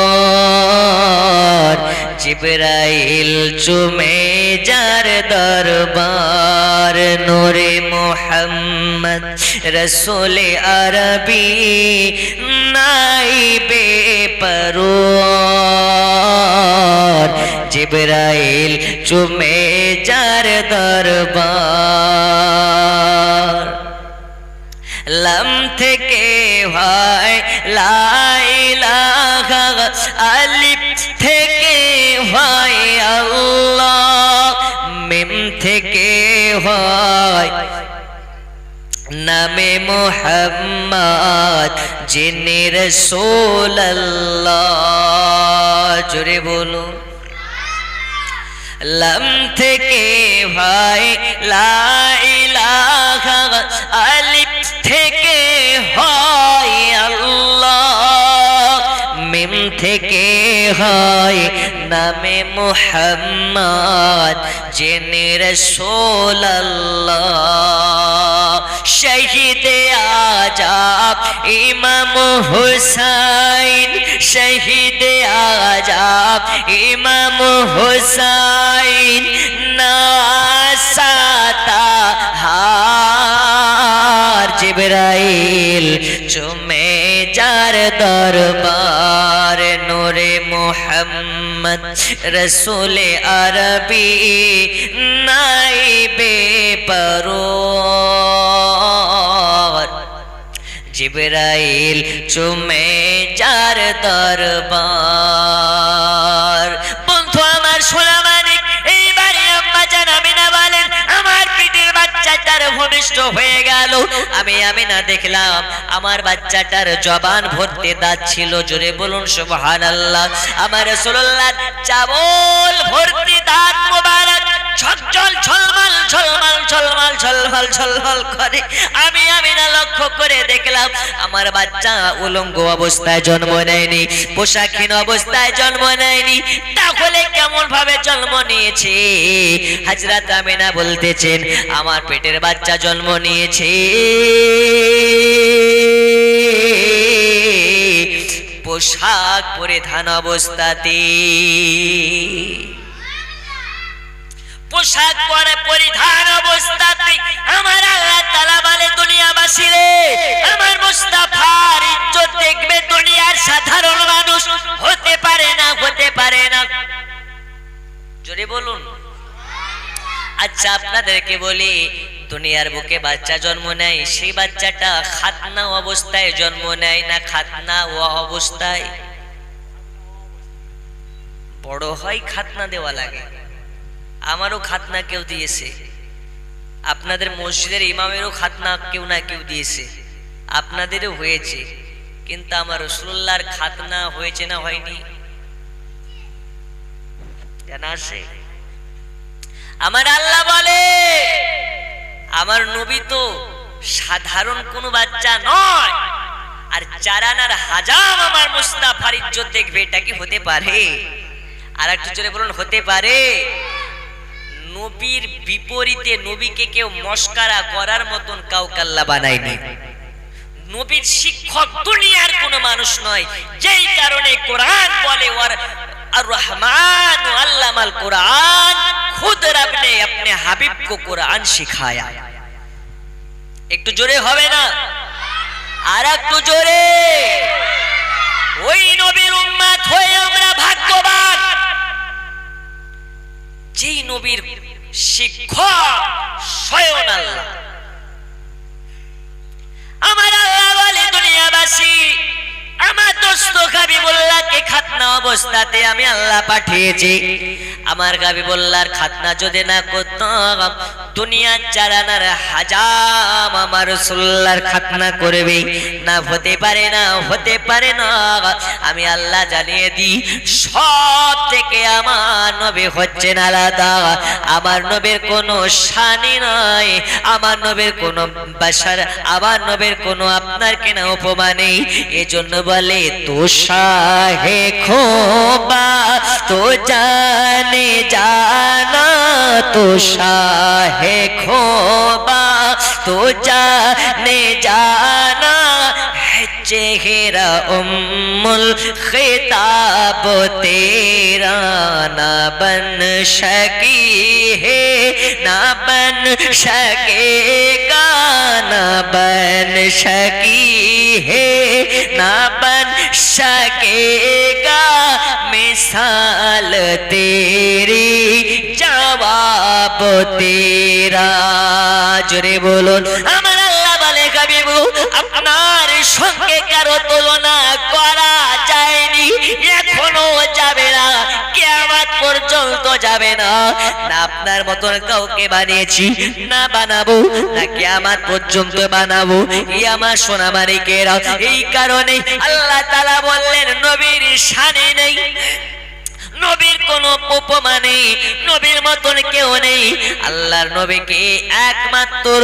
পরওয়ার, জিবরাইল চুমে যার দরবার। নূরে মুহাম্মদ রসূলে আরবি নাইবে পরওয়ার, জিবরাইল চুমে যার দরবার। লাম থেকে হয় লা ইলাহা, আলিফ থেকে হয় আল্লাহ, মিম থেকে হয় নামে মুহাম্মদ যিনি রাসূলুল্লাহ। জোরে বলুন। লাম থেকে ভাই লা ইলাহা, আলিফ থেকে হয় আল্লাহ, মিম থেকে হয় নামে মুহাম্মদ যিনি রাসূলুল্লাহ। শহীদে আজব ইমাম হুসাইন, শহীদে আজব ইমাম হুসাইন, নাসাতা হার, জিবরাইল চুমে যার দরবার। নূরে মুহাম্মদ রসূলে আরবি নাইবে পরওয়ার, জিবরাইল চুমে যার দরবার। বন্ধু আমার সোনা মানিক, এইবারে আম্মা জান আমিনা বলেন, আমার পিঠের বাচ্চাটার ভূমিষ্ঠ হয়ে গেল। আমি আমিনা দেখলাম আমার বাচ্চাটার জবান ভর্তি দাঁত ছিল। জোরে বলুন সুবহানাল্লাহ। আমার রাসূলুল্লাহ চাবল ভর্তি দাঁত মোবারক ঝলঝল ঝলমল ঝলমল ঝলমল ঝলমল ঝলমল করে। আমি আমিনা লক্ষ্য করে দেখলাম আমার বাচ্চা উলঙ্গ অবস্থায় জন্ম নেয়নি, পোশাকহীন অবস্থায় জন্ম নেয়নি। তাহলে কেমন ভাবে জন্ম নিয়েছে? হযরত আমিনা বলতেছেন আমার পেটের বাচ্চা জন্ম নিয়েছে পোশাক পরিধান অবস্থাতে। পোশাক পরিধান অবস্থাতে আমার আল্লাহ তাআলা বলে দুনিয়াবাসী রে, আমার মুস্তাফার ইজ্জত দেখবে দুনিয়ার সাধারণ মানুষ। হতে পারে না, হতে পারে না। জোরে বলুন। আচ্ছা আপনাদেরকে বলি, দুনিয়ার বুকে বাচ্চা জন্ম নেয়, সেই বাচ্চাটা খাতনা অবস্থায় জন্ম নেয় না খাতনা ও অবস্থায়? বড় হয় খাতনা দেওয়া লাগে। আমারও খাতনা কেউ দিয়েছে, আপনাদের মসজিদের ইমামেরও খাতনা কেউ না কেউ দিয়েছে, আপনাদেরও হয়েছে। কিন্তু আমার রাসূলুল্লাহর খাতনা হয়েছে না হয়নি জানা আছে? আমার আল্লাহ বলে আমার নবী তো সাধারণ কোনো বাচ্চা নয়, আর চারানার হাজাম আমার মুস্তাফার ইজ্জত দেখবে। এটা কি হতে পারে? আর একটু জোরে বলুন, হতে পারে? নবীর বিপরীতে নবীকে কেউ মস্কারা করার মতন কাউকে আল্লাহ বানায়নি। নবীর শিক্ষক দুনিয়ার কোনো মানুষ নয়। যেই কারণে কোরআন বলে আর রহমান আল্লামাল कुरान, खुद रब ने अपने हबीब को कुरान सिखाया। একটু জোরে হবে না? আর একটু জোরে। ওই নবীর উম্মত হয়ে আমরা ভাগ্যবান, যেই নবীর শিক্ষক স্বয়ং আল্লাহ। আমার আল্লাহ বলে দুনিয়াবাসী আমার দোস্ত হাবিবুল্লাহকে খাতনা অবস্থাতে আমি আল্লাহ পাঠিয়েছি। আমার হাবিবুল্লাহর খাতনা যদি না করতাম দুনিয়ার চারানার হাজাম আমার রাসূলুল্লাহর খাতনা করবে না। হতে পারে না, হতে পারে না। আমি আল্লাহ জানিয়ে দিই সব থেকে আমার নবী হচ্ছেন আলাদা। আমার নবীর কোনো শানি নয়, আমার নবীর কোনো বাশার, আমার নবীর কোনো আপনার কেনা উপমা নেই। এজন্য বলে তো শাহে খোবা তো জানে জানা, তো শাহে খোবা তো জানে জানা, চেহারা উম্মুল খিতাব তেরা না বন সকি হে না বন সকেগা, না বন সকি হে না বন সকেগা, মিসাল তেরি জবাব তেরা। জোরে বলুন। আমার আল্লাহ বলে হাবিবু আপনার সঙ্গে কারো তুলনা করা যায়নি, এখনো যাবে না, কিয়ামত পর্যন্ত যাবে না। না আপনার মতন কাউকে বানিয়েছি, না বানাবো, না কিয়ামত পর্যন্ত বানাবো। এই আমার সোনা মানিকেরা, এই কারণে আল্লাহ তাআলা বললেন নবীর শানে নেই, নবীর কোন উপমা নেই, নবীর মতন কেউ নেই। আল্লাহর নবীকে একমাত্র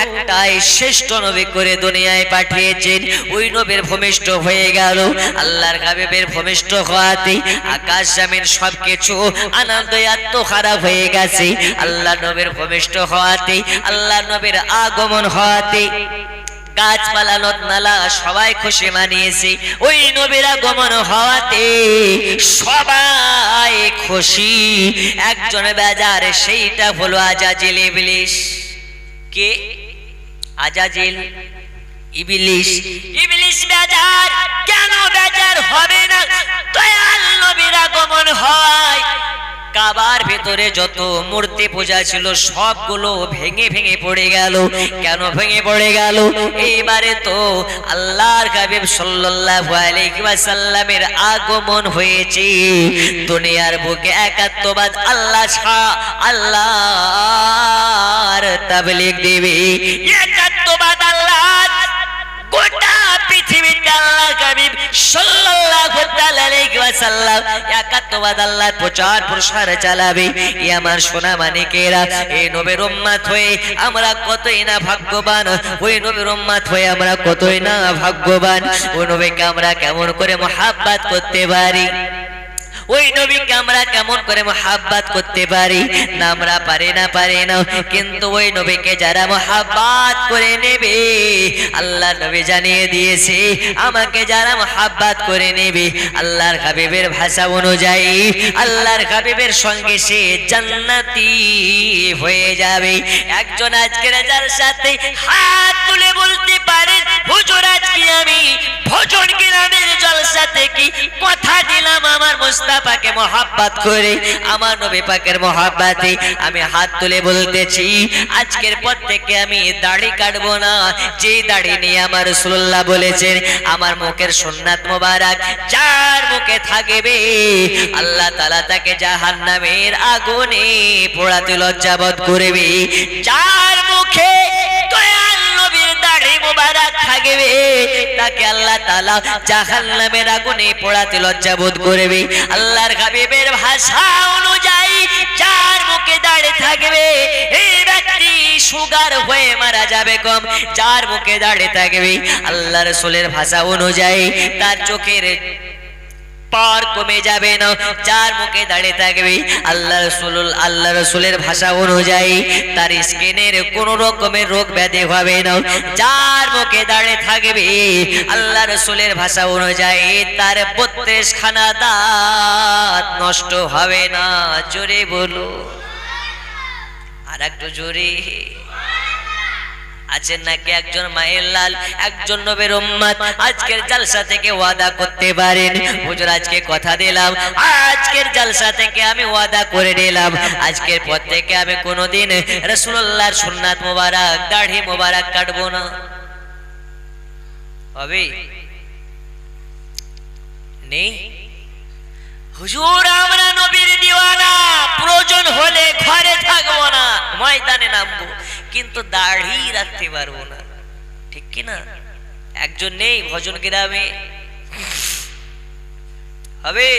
একটাই শ্রেষ্ঠ নবী করে দুনিয়ায় পাঠিয়েছেন। ওই নবীর ভূমিষ্ঠ হয়ে গেল। আল্লাহর হাবিবের ভূমিষ্ঠ হওয়াতে আকাশ জমিন সবকিছু আনন্দে আত্মহারা হয়ে গেছে। আল্লাহর নবীর ভূমিষ্ঠ হওয়াতে, আল্লাহর নবীর আগমন হওয়াতে গাছপালা নদনালা সবাই খুশি মানিয়েছে। ওই নবীর আগমন হওয়াতে সবাই খুশি। একজন বেজার, সেইটা হলো আজাজিল ইবলিস। কে? আজাজিল ইবলিস। ইবলিস বেজার। কেন বেজার হবে না? দয়াল নবীর আগমন হয়। কাবার ভেতরে যত মূর্তি পূজা ছিল সবগুলো ভেঙে ভেঙে পড়ে গেল। কেন ভেঙে পড়ে গেল? এইবারে তো আল্লাহর হাবিব সাল্লাল্লাহু আলাইহি ওয়াসাল্লামের আগমন হয়েছে। দুনিয়ার বুকে একাত্মবাদ আল্লাহর তাবলীগ দিবে। একাত্মবাদ আল্লাহ গোটা পৃথিবীতে আল্লাহ হাবিব সাল্লাল্লাহু তাআলা আলাইহি ওয়াসাল্লাম একাত্মবাদ আল্লাহর প্রচার প্রসার চালাবে। এই আমার সোনা মানিকেরা, এই নবীর উম্মত হয়ে আমরা কতই না ভাগ্যবান, ওই নবীর উম্মত হয়ে আমরা কতই না ভাগ্যবান। ওই নবীকে আমরা কেমন করে মুহাব্বত করতে পারি, ওই নবীকে আমরা কেমন করে মুহাব্বত করতে পারি না, আমরা পারি না। কিন্তু ওই নবীকে যারা মুহাব্বত করে নেবে, আল্লাহ নবী জানিয়ে দিয়েছে, আমাকে যারা মুহাব্বত করে নেবে আল্লাহর হাবিবের ভাষা অনুযায়ী আল্লাহর হাবিবের সঙ্গে সে জান্নাতি হয়ে যাবে। একজন আজকের যার সাথে হাত তুলে বলতে পারেন, হুজুর আজকে আমি ভজন গ্রামের জলসা থেকে কথা দিলাম, আমার মুস্তাফাকে মুহাব্বত করে, আমার নবী পাকের মুহাব্বতে আমি হাত তুলে বলতেছি, আজকের পর থেকে আমি দাড়ি কাটবো না। যে দাড়ি নিয়ে আমার রাসূলুল্লাহ বলেছেন, আমার মুখের সুন্নাত মোবারক যার মুখে থাকবে আল্লাহ তাআলা তাকে জাহান্নামের আগুনে পোড়াতে লজ্জাবোধ করবে। যার মুখে দয়াল নবীর দাড়ি মোবারক থাকবে তাকে আল্লাহ তাআলা জাহান্নামের আগুনে পোড়াতে লজ্জাবোধ করবে। আল্লাহর হাবিবের ভাষা অনুযায়ী যার মুখে দাড়ি থাকবে এই ব্যক্তি সুগার হয়ে মারা যাবে কম। যার মুখে দাড়ি থাকবে আল্লাহ রাসূলের ভাষা অনুযায়ী তার চোখের পার কমে যাবে না। যার মুখে দাঁড়িয়ে থাকবে আল্লাহ রাসূলের ভাষা অনুযায়ী তার স্কিনের কোন রকমের রোগ ব্যাধি হবে না। যার মুখে দাঁড়িয়ে থাকবে আল্লাহ রাসূলের ভাষা অনুযায়ী তার 32 খানা দাঁত নষ্ট হবে না। জোরে বলো, আর একটু জোরে। আছেন নাকি একজন মায়ের লাল, একজন নবীর উম্মত আজকের জলসা থেকে ওয়াদা করতে পারেন, হুজুর আজকে কথা দিলাম, আজকের জলসা থেকে আমি ওয়াদা করে নিলাম, আজকের পর থেকে আমি কোনোদিন রাসূলুল্লাহর সুন্নাত মোবারক দাড়ি মোবারক কাটবো না। হবে নেই? হুজুর আমরা নবীর দিওয়ানা, প্রয়োজন হলে ঘরে থাকবো না, ময়দানে নামবো, কিন্তু দাড়ি রাখতে পারবো না। ঠিক কি না? একজন নেই ভজন গ্রামে? হবে?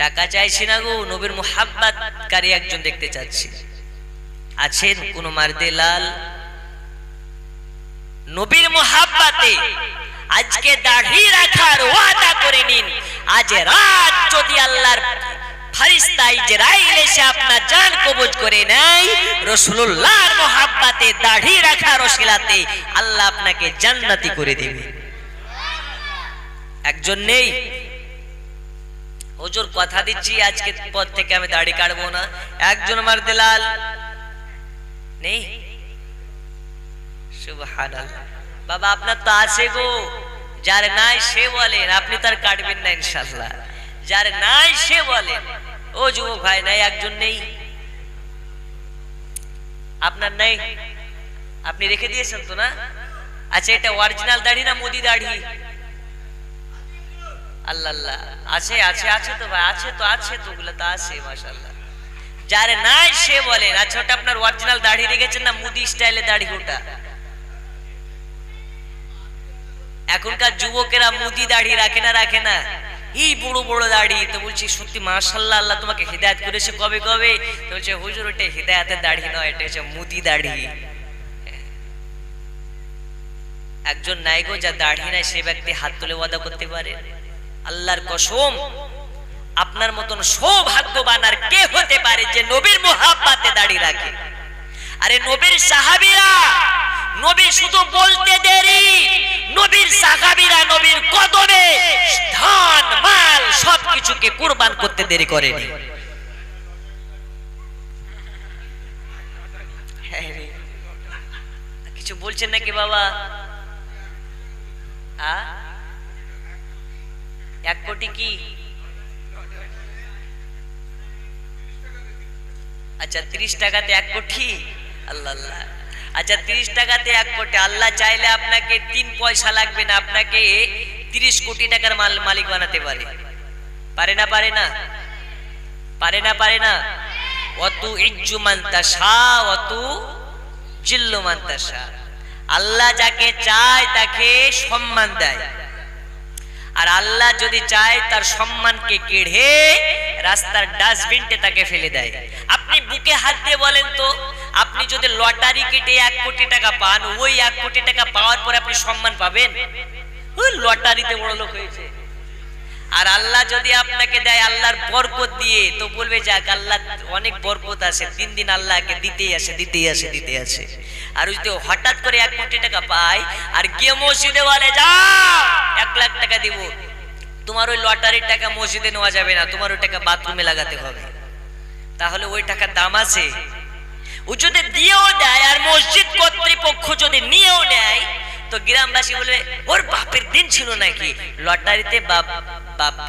টাকা চাইছি না গো, নবীর মুহাব্বতকারী একজন দেখতে চাচ্ছি। আছেন কোন মার্দে লাল? নবীর মুহাব্বতে আজকে দাড়ি রাখার ওয়াদা করে নিন। আজ রাত যদি আল্লাহর ফেরেশতা ইজরাইল এসে আপনার জান কবজ করে নেয়, রাসূলুল্লাহর মুহাব্বতে দাড়ি রাখার ওসিলাতে আল্লাহ আপনাকে জান্নাতি করে দেবে। একজন নেই? হুজুর কথা দিচ্ছি আজকে পর থেকে আমি দাড়ি কাটবো না। একজন মার্দে লাল নেই? সুবহানাল্লাহ। বাবা আপনার তো আছে গো, যার নাই সে বলেন, আপনি তার কাটবেন না ইনশাআল্লাহ। যার নাই সে বলেন। ও যুবক ভাই নাই, একজন নেই? আপনার নাই? আপনি রেখে দিয়েছেন তো না? আচ্ছা এটা অরিজিনাল দাড়ি না মোদি দাড়ি? আল্লাহ আল্লাহ, আছে আছে আছে তো ভাই, আছে তো, আছে তো, ওগুলো তো আছে মাশাআল্লাহ। যার নাই সে বলেন। আচ্ছা ওটা আপনার অরিজিনাল দাড়ি রেখেছেন না মোদি স্টাইলে দাড়ি? ওটা এখনকার যুবকেরা মুদি দাড়ি রাখে না, রাখে না, এই বড় বড় দাড়ি। তো বলছি সত্যি মাশাআল্লাহ, আল্লাহ তোমাকে হিদায়াত করেছে। কবে কবে? তো বলছে হুজুর ওটা হিদায়াতের দাড়ি নয়, এটা হচ্ছে মুদি দাড়ি। একজন নাই গো যার দাড়ি নাই, সে ব্যক্তি হাত তুলে ওয়াদা করতে পারে? আল্লাহর কসম, আপনার মতন সৌভাগ্যবান আর কে হতে পারে যে নবীর মুহাব্বতে দাড়ি রাখে? আরে নবীর সাহাবীরা, নবী শুধু বলতে দেরি, নবীর সাহাবীরা নবীর কদমে ধন মাল সবকিছুকে কুরবান করতে দেরি করেনি। কিছু বলছেন নাকি বাবা? 1 কোটি কি? আচ্ছা 30 টাকাতে 1 কোটি? আল্লাহ আল্লাহ। আচ্ছা 30 টাকাতে 1 কোটি। আল্লাহ চাইলে আপনাকে 3 পয়সা লাগবে না, আপনাকে 30 কোটি টাকার মালিক বানাতে পারে। পারে না? পারে না? পারে না? পারে না? অতু ইজ্জু মান তাশা অতু জিল্লু মান তাশা। আল্লাহ যাকে চায় তাকে সম্মান দেয়, আর আল্লাহ যদি চায় তার সম্মানকে কেড়ে রাস্তার ডাস্টবিনতে তাকে ফেলে দেয়। আপনি বুকে হাত দিয়ে বলেন তো, আপনি যদি লটারি কেটে 1 কোটি টাকা পান, ওই 1 কোটি টাকা পাওয়ার পরে আপনি সম্মান পাবেন? ওই লটারিতে বড় লোক হয়েছে। আর আল্লাহ যদি আপনাকে দেয় আল্লাহর বরকত দিয়ে, তো বলবে যাক আল্লাহ অনেক বরকত আছে, 3 দিন আল্লাহকে দিতেই আসে। আর যদি হঠাৎ করে 1 কোটি টাকা পায় আর গিয়ে মসজিদে বলে যা 1 লাখ টাকা দিব, তোমার ওই লটারির টাকা মসজিদে নেওয়া যাবে না, তোমার ওই টাকা বাথরুমে লাগাতে হবে। তাহলে ওই টাকার দাম আছে? ও যদি দিয়েও দেয় আর মসজিদ কর্তৃপক্ষ যদি নিয়েও নেয়, তো গ্রামবাসী বলবে ওর বাপের দিন ছিল নাকি, লটারিতে বাপ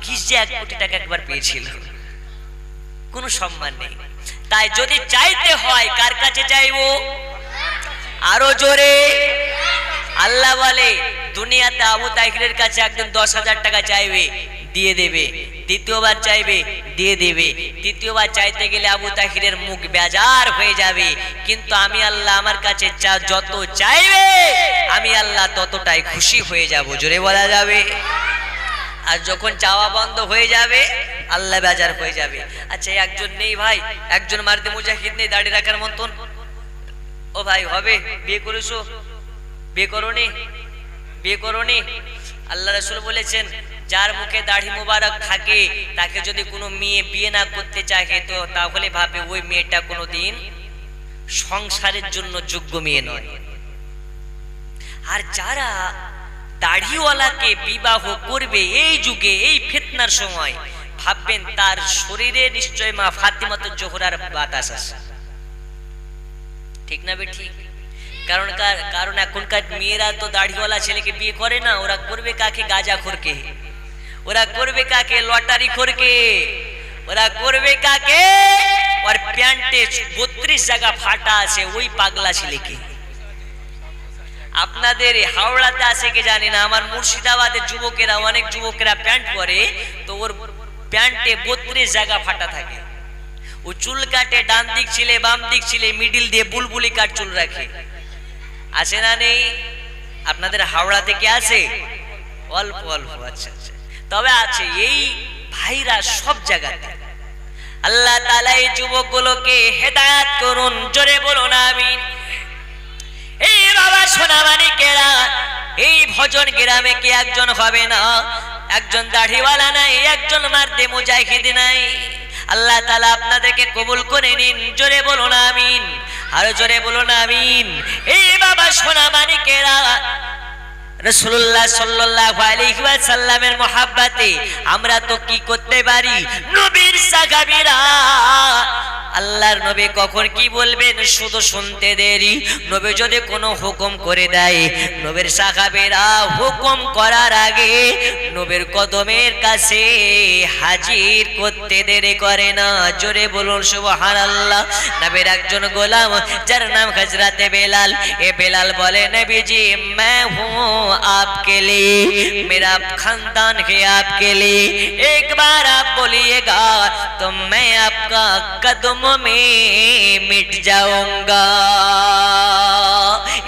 কি যে 1 কোটি টাকা একবার পেয়েছিল। কোনো সম্মান নেই। তাই যদি চাইতে হয় কার কাছে চাইবো? আরো জোরে। আল্লাহ বলে দুনিয়াতে আবু তাহেরের কাছে একজন 10,000 টাকা চাইবে, দিয়ে দেবে। দ্বিতীয়বার চাইবে, দিয়ে দেবে। তৃতীয়বার চাইতে গেলে আবু তাহেরের মুখ বেজার হয়ে যাবে। কিন্তু আমি আল্লাহ আমার কাছে যত চাইবে আমি আল্লাহ ততটাই খুশি হয়ে যাব। জোরে বলা যাবে। আর যখন চাওয়া বন্ধ হয়ে যাবে আল্লাহ বেজার হয়ে যাবে। আচ্ছা একজন নেই ভাই, একজন মারদে মুজাহিদ নেই দাড়ি রাখার মতন? ও ভাই হবে, বিয়ে করেছো? বিয়ে করোনি? আল্লাহ রাসূল বলেছেন যার মুখে দাড়ি মোবারক থাকে তাকে যদি কোনো মেয়ে বিয়ে না করতে চাহে, তো তাহলে ভাবে ওই মেয়েটা কোনোদিন সংসারের জন্য যোগ্য মেয়ে নয়। আর যারা দাড়িওয়ালাকে বিবাহ করবে এই যুগে, এই ফিতনার সময়, ভাববেন তার শরীরে নিশ্চয় মা ফাতিমাতুজ জোহরার বাতাস আছে। ঠিক না বে ঠিক? কারণ এখনকার মেয়েরা তো দাড়িওয়ালা ছেলেকে বিয়ে করে না। ওরা করবে কাকে? গাঁজাখোরকে। ওরা করবে কাকে? লটারি খোরকে। ওরা করবে কাকে? ওর প্যান্টে 32 জায়গা ফাটা আছে ওই পাগলা ছেলেকে। আপনাদের হাওড়াতে আছে কি জানি না, আমার মুর্শিদাবাদের যুবকেরা, অনেক যুবকেরা প্যান্ট পরে, তো ওর প্যান্টে 32 জায়গা ফাটা থাকে। ও চুল কাটে, ডান দিক ছিলে বাম দিক ছিলে, মিডিল দিয়ে বুলবুলি কাট চুল রাখে। আছে না নেই? আপনাদের হাওড়াতে কি আছে? অল্প অল্প। আচ্ছা আচ্ছা, তবে আছে এই ভাইরা সব জায়গাতে। আল্লাহ তাআলা এই যুবকগুলোকে হেদায়েত করুন। জোরে বলুন আমিন। এই বাবা সোনামানিকেরা, এই ভজন গ্রামে কি একজন হবে না? একজন দাড়িওয়ালা নাই, একজন মারদে মুজাহিদ নাই। আল্লাহ তাআলা আপনাদেরকে কবুল করে নিন। জোরে বলুন আমিন। আরো জোরে বলুন আমিন। এই বাবা সোনামানিকেরা, রাসূলুল্লাহ সাল্লাল্লাহু আলাইহি ওয়াসাল্লামের মহব্বতে আমরা তো কি করতে পারি? নবীর সাহাবীরা আল্লাহর নবী কখন কি বলবেন শুধু শুনতে দেরি। নবী যদি কোনো হুকুম করে দেয়, নবীর সাহাবীরা হুকুম করার আগে নবীর কদমের কাছে হাজির করতে দেরি করে না। জোরে বলুন সুবহানাল্লাহ। নবীর একজন গোলাম যার নাম হযরত বেলাল, এ বেলাল বলে নবীজি मैं हूँ आपके लिए, मेरा खानदान है आपके लिए, एक बार आप बोलिएगा तो मैं आपका कदमों में मिट जाऊंगा।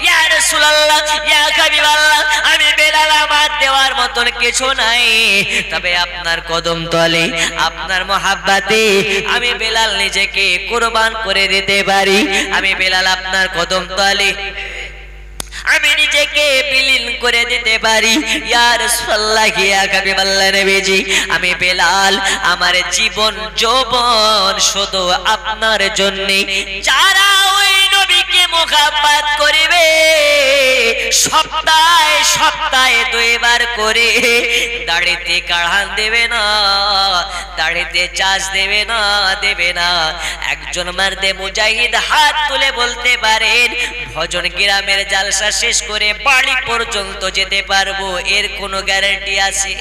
या रसूल अल्लाह, या हबीब अल्लाह, আমি বেলাল আমার দেওয়ার মতন কিছু নাই, তবে আপনার কদম তলে আপনার মহব্বতে আমি বেলাল নিজেকে কুরবান করে দিতে পারি। আমি বেলাল আপনার কদম তলে আমি নিজেকে বিলীন করে দিতে পারি। ইয়া রাসূলুল্লাহ, ইয়া হাবিবাল্লাহ নবীজি, আমি বেলাল আমার জীবন যৌবন শুধু আপনার জন্য। যারা ওই নবীকে মুহাব্বত করবে সপ্তাহে সপ্তাহে 2 বার করে দাড়িতে কাঢ়ান দেবে না, দাড়িতে চাষ দেবে না। একজন মারদে মুজাহিদ হাত তুলে বলতে পারেন ভজন গ্রামের জালসা শেষ করে বাড়ি পর্যন্ত যেতে পারবো, এর কোনো গ্যারান্টি আছে?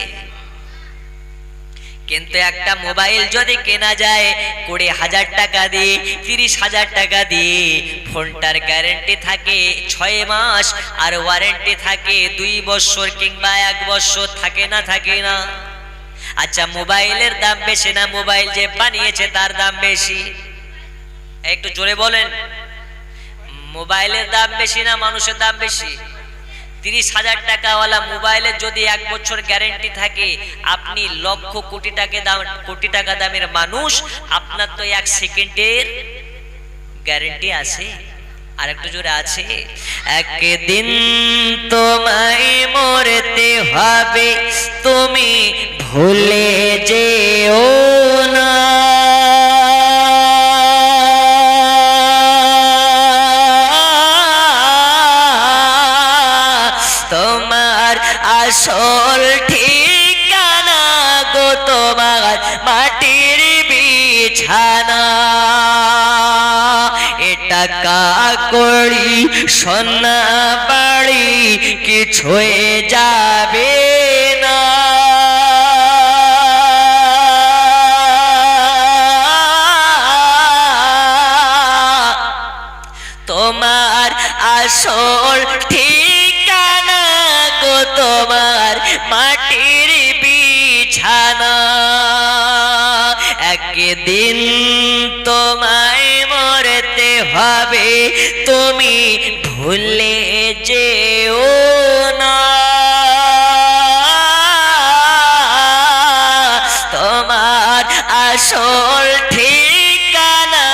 কিন্তু একটা মোবাইল যদি কেনা যায় 20,000 টাকা দিয়ে, 30,000 টাকা দিয়ে, ফোনটার গ্যারান্টি থাকে 6 মাস আর ওয়ারেন্টি থাকে 2 বছর কিংবা 1 বছর। থাকে না? থাকে না? আচ্ছা মোবাইলের দাম বেশি না মোবাইল যে বানিয়েছে তার দাম বেশি? একটু জোরে বলেন, মোবাইলের দাম বেশি না মানুষের দাম বেশি? 30,000 টাকাওয়ালা মোবাইলের যদি 1 বছর গ্যারেন্টি থাকে, আপনি লক্ষ কোটি টাকা দামের মানুষ, আপনার তো 1 সেকেন্ডের গ্যারেন্টি আছে। আর একটু জোরে আছে, একদিন তোমায় মরতে হবে, তুমি ভুলে যেও না। তোমার আসল ঠিকানা গো তোমার মাটির বিছানা। টাকা কড়ি সোনা বাড়ি কিছুই যাবে না। তোমার আসল ঠিকানা গো তোমার মাটির বিছানা। একদিন তোমায় মরতে হবে, তুমি ভুলে যেও না। তোমার আসল ঠিকানা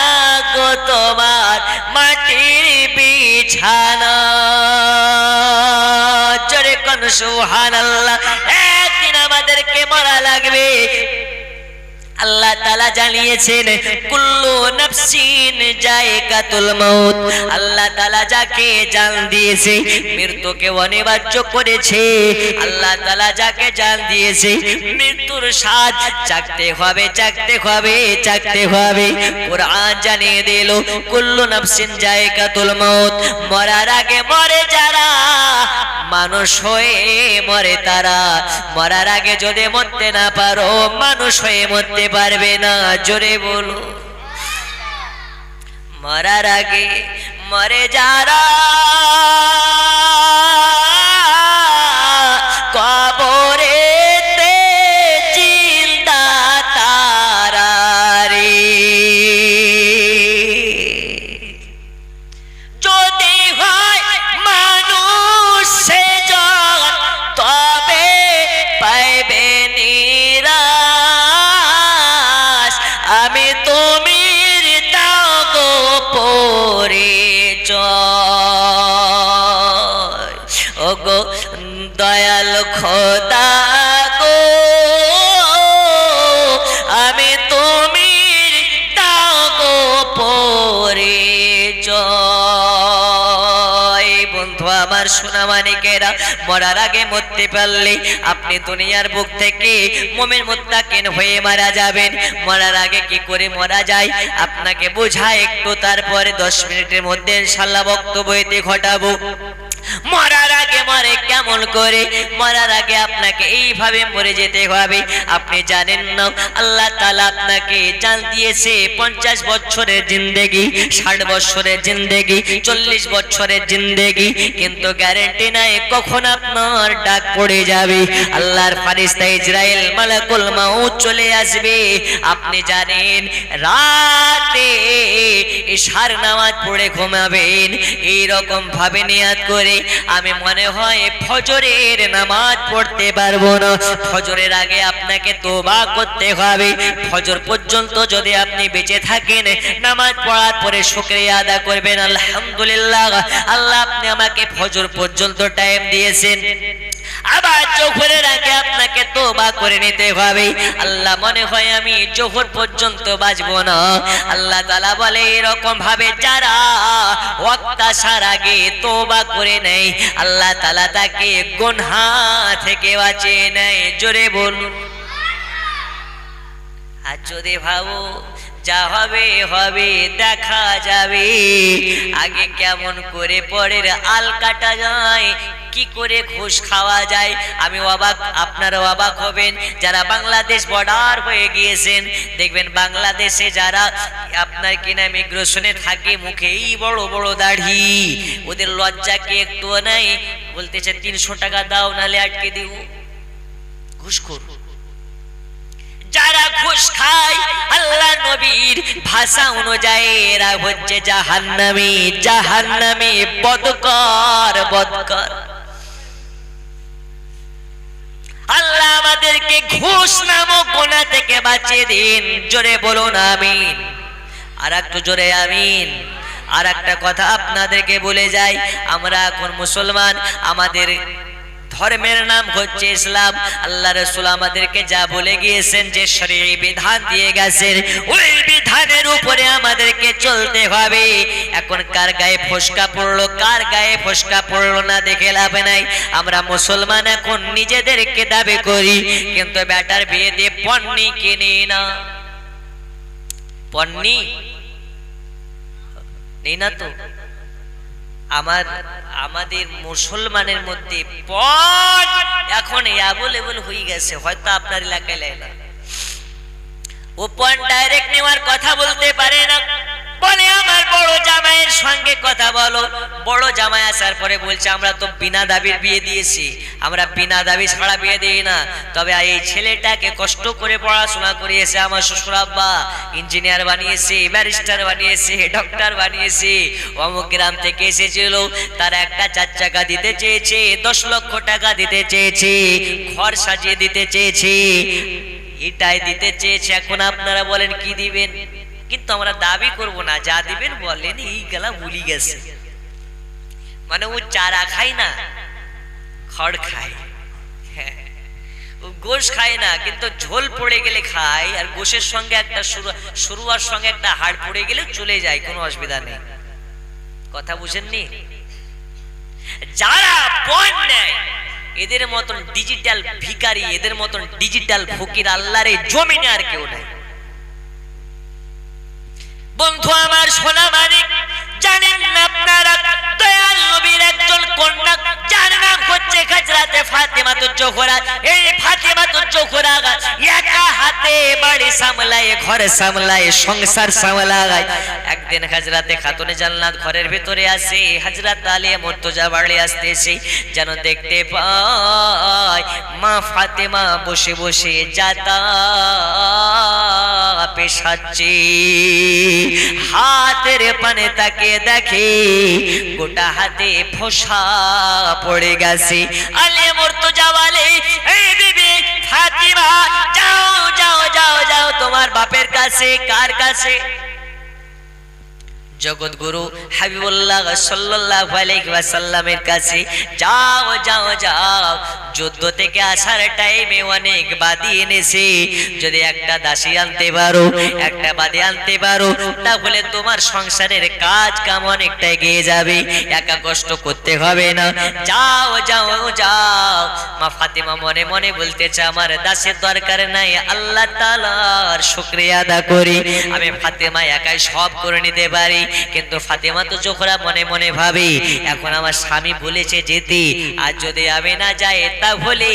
গো তোমার মাটির বিছানা। জোরে কোন সুবহানাল্লাহ। একদিন আমাদেরকে মরা লাগবে। আল্লাহ তাআলা জানিয়েছেন কুল্লু নাফসিন যায়কাতুল মাউত। আল্লাহ তাআলা যাকে জান দিয়েছে মৃত্যুকে অনিবার্য করেছে। আল্লাহ তাআলা যাকে জান দিয়েছে মৃত্যুর স্বাদ চাখতে হবে, চাখতে হবে, চাখতে হবে। কুরআন জানিয়ে দিল কুল্লু নাফসিন যায়কাতুল মাউত। মরার আগে মরে যারা, মানুষ হয়ে মরে তারা। মরার আগে যদি মরতে না পারো, মানুষ হয়ে মরতে পারবে না। জোরে বলো, মরার আগে মরে যারা, কবরেতে জিন্দা তারা রে। যদি হয় মানুষ সেজন, তবে পাইবে নিরাশ। আমি তুমি দাও গো পরিচয়। ও গো দয়াল খোদা গো, আমি তুমি দাও গো পরিচয়। বন্ধু আমার সোনা মানিকেরা, মরার আগে মরতে পারলে আপনি দুনিয়ার বুক থেকে মুমিন মুত্তাকিন হয়ে মারা যাবেন। মরার আগে কি করে মরা যায় আপনাকে বোঝায় একটু, তারপরে 10 মিনিটের মধ্যে ইনশাআল্লাহ বক্তব্যতে ঘটাবো। মরার আগে মরে কেমন করে? মরার আগে আপনাকে এইভাবে মরে যেতে হবে। আপনি জানেন না আল্লাহ তাআলা আপনাকে জান দিয়েছে 50 বছরের জিন্দেগি, 60 বছরের জিন্দেগি, 40 বছরের জিন্দেগি, কিন্তু গ্যারান্টি নাই কখন আপনার ডাক পড়ে যাবে। আল্লাহর ফেরেশতা ইসরাইল মালাকুল মাউত চলে আসবে। আপনি জানেন রাতে ইশার নামাজ পড়ে ঘুমাবেন, এই রকম ভাবে নিয়াত করে আমি মনে হয় ফজরের নামাজ পড়তে পারবো না। ফজরের আগে আপনাকে তওবা করতে হবে। ফজর পর্যন্ত যদি আপনি বেঁচে থাকেন, নামাজ পড়ার পরে শুকরিয়া আদা করবেন, আলহামদুলিল্লাহ আল্লাহ আপনি আমাকে ফজর পর্যন্ত টাইম দিয়েছেন। আবার জোহরের আগে আপনাকে তওবা করে নিতে হবে। আল্লাহ মনে হয় আমি জোহর পর্যন্ত বাঁচবো না। আল্লাহ তাআলা বলে এরকম ভাবে যারা ওয়াক্ত আসার আগে তওবা করে নেয়, আল্লাহ তাআলা তাকে গুনাহ থেকে বাঁচিয়ে নেয়। জোরে বলুন। আর যদি ভাবো যা হবে হবে, দেখা যাবে, আগে কেমন করে পরের আল কাটা যায়, কি করে ঘুষ খাওয়া যায়, আমি অবাক, আপনারা অবাক হবেন। যারা বাংলাদেশ বর্ডার হয়ে গিয়েছেন, দেখবেন বাংলাদেশে যারা আপনার কিনা ইমিগ্রেশনে থাকে, মুখে এই বড় বড় দাড়ি, ওদের লজ্জা কি একটুও নাই? বলতেছে 300 টাকা দাও নালে আটকে দিব। ঘুষখোর। যারা ঘুষ খায় আল্লাহ নবীর ভাষা অনুযায়ী এরা হচ্ছে জাহান্নামী, জাহান্নামী, বদকার, বদকার। আল্লাহ আমাদেরকে ঘুষ নামক গুনাহ থেকে বাঁচিয়ে দিন। জোরে বলুন আমিন। আর একটু জোরে আমিন। আর একটা কথা আপনাদেরকে বলে যাই, আমরা এখন মুসলমান, আমাদের ধর্মের নাম হচ্ছে ইসলাম। আল্লাহ রাসূল আমাদেরকে যা বলে গিয়েছেন, যে শরীয়ী বিধান দিয়ে গেছেন, ওই বিধানের উপরে আমাদেরকে চলতে হবে। এখন কার গায়ে ফসকা পড়লো, কার গায়ে ফসকা পড়লো না দেখে লাভ নাই। আমরা মুসলমান এখন নিজেদেরকে দাবি করি, কিন্তু বেটার বিয়ে দিয়ে পণ্যি কিনি না। পণ্যি নেই না তো। আমাদের মুসলমানের মধ্যে পণ এখন অ্যাভেলেবল হয়ে গেছে, হয়তো আপনার এলাকায় লাই না। ও পণ ডাইরেক্ট নেওয়ার কথা বলতে পারে না, বলে আমার বড় জামাইয়ের সঙ্গে কথা বলো। বড় জামাই আসার পরে বলছে আমরা তো বিনা দাবির বিয়ে দিয়েছি, আমরা বিনা দাবি ছাড়া বিয়ে দিই না। তবে এই ছেলেটাকে কষ্ট করে পড়াশোনা করিয়েছে আমার শ্বশুর আব্বা, ইঞ্জিনিয়ার বানিয়েছে, ব্যারিস্টার বানিয়েছে, ডক্টর বানিয়েছে। অমুক গ্রাম থেকে এসেছিল, তার একটা 4 চাকা দিতে চেয়েছে, 10 লক্ষ টাকা দিতে চেয়েছে, ঘর সাজিয়ে দিতে চেয়েছে, এটাই দিতে চেয়েছে। এখন আপনারা বলেন কি দিবেন? কিন্তু আমরা দাবি করব না, যা দিবেন বলেন। এই গেলা ভুলি গেছে, মানে ও চারা খায় না, খড় খায়। ও গোশ খায় না, কিন্তু ঝোল পড়ে গেলে খায়, আর গোশের সঙ্গে একটা সরুয়ার সঙ্গে একটা হাড় পড়ে গেলে চলে যায়, কোনো অসুবিধা নেই। কথা বুঝেননি? যারা পণ নেয় এদের মতন ডিজিটাল ভিখারি, এদের মতন ডিজিটাল ফকির আল্লাহর এই জমিনে আর কেউ নাই। বন্ধু আমার, সোনা মানিক, জানেন না আপনারা দয়াল নবীর একজন কন্যা, যার নাম হচ্ছে হযরতে ফাতেমাতুজ জোহরা। এই ফাতেমাতুজ জোহরা একা হাতে বাড়ি সামলায়, ঘর সামলায়, সংসার সামলায়। একদিন হযরতে খাতুনে জান্নাত ঘরের ভিতরে আসে, হযরত আলী মুর্তজা বাড়ি আসতেছে, যেন দেখতে পায় মা ফাতেমা বসে বসে যাতা পেশাচ্ছে। হাতের পানে তাকে দেখে গোটা হাতে ফোসা পড়ে গেছে। আলী মুর্তজা বলে, এই বিবি ফাতিমা, যাও যাও যাও যাও তোমার বাপের কাছে। কার কাছে? জগৎগুরু হাবিবুল্লাহ সাল্লাল্লাহু আলাইহি ওয়াসাল্লামের কাছে। যাও যাও যাও, যুদ্ধ থেকে আসার টাইমে অনেক বাদী এনেছে, যদি একটা দাসী আনতে পারো, একটা বাদী আনতে পারো, তাহলে তোমার সংসারের কাজ কাম অনেকটা এগিয়ে যাবে, একা কষ্ট করতে হবে না। যাও যাও যাও। মা ফাতিমা মনে মনে বলতেছে, আমার দাসের দরকার নাই, আল্লাহ তাআলার শুকরিয়া আদা করি, আমি ফাতিমা একাই সব করে নিতে পারি। কিন্তু ফাতিমা তো জোহরা মনে মনে ভাবে, এখন আমার স্বামী বলেছে যেতে, আর যদি আমি না যাই তাহলে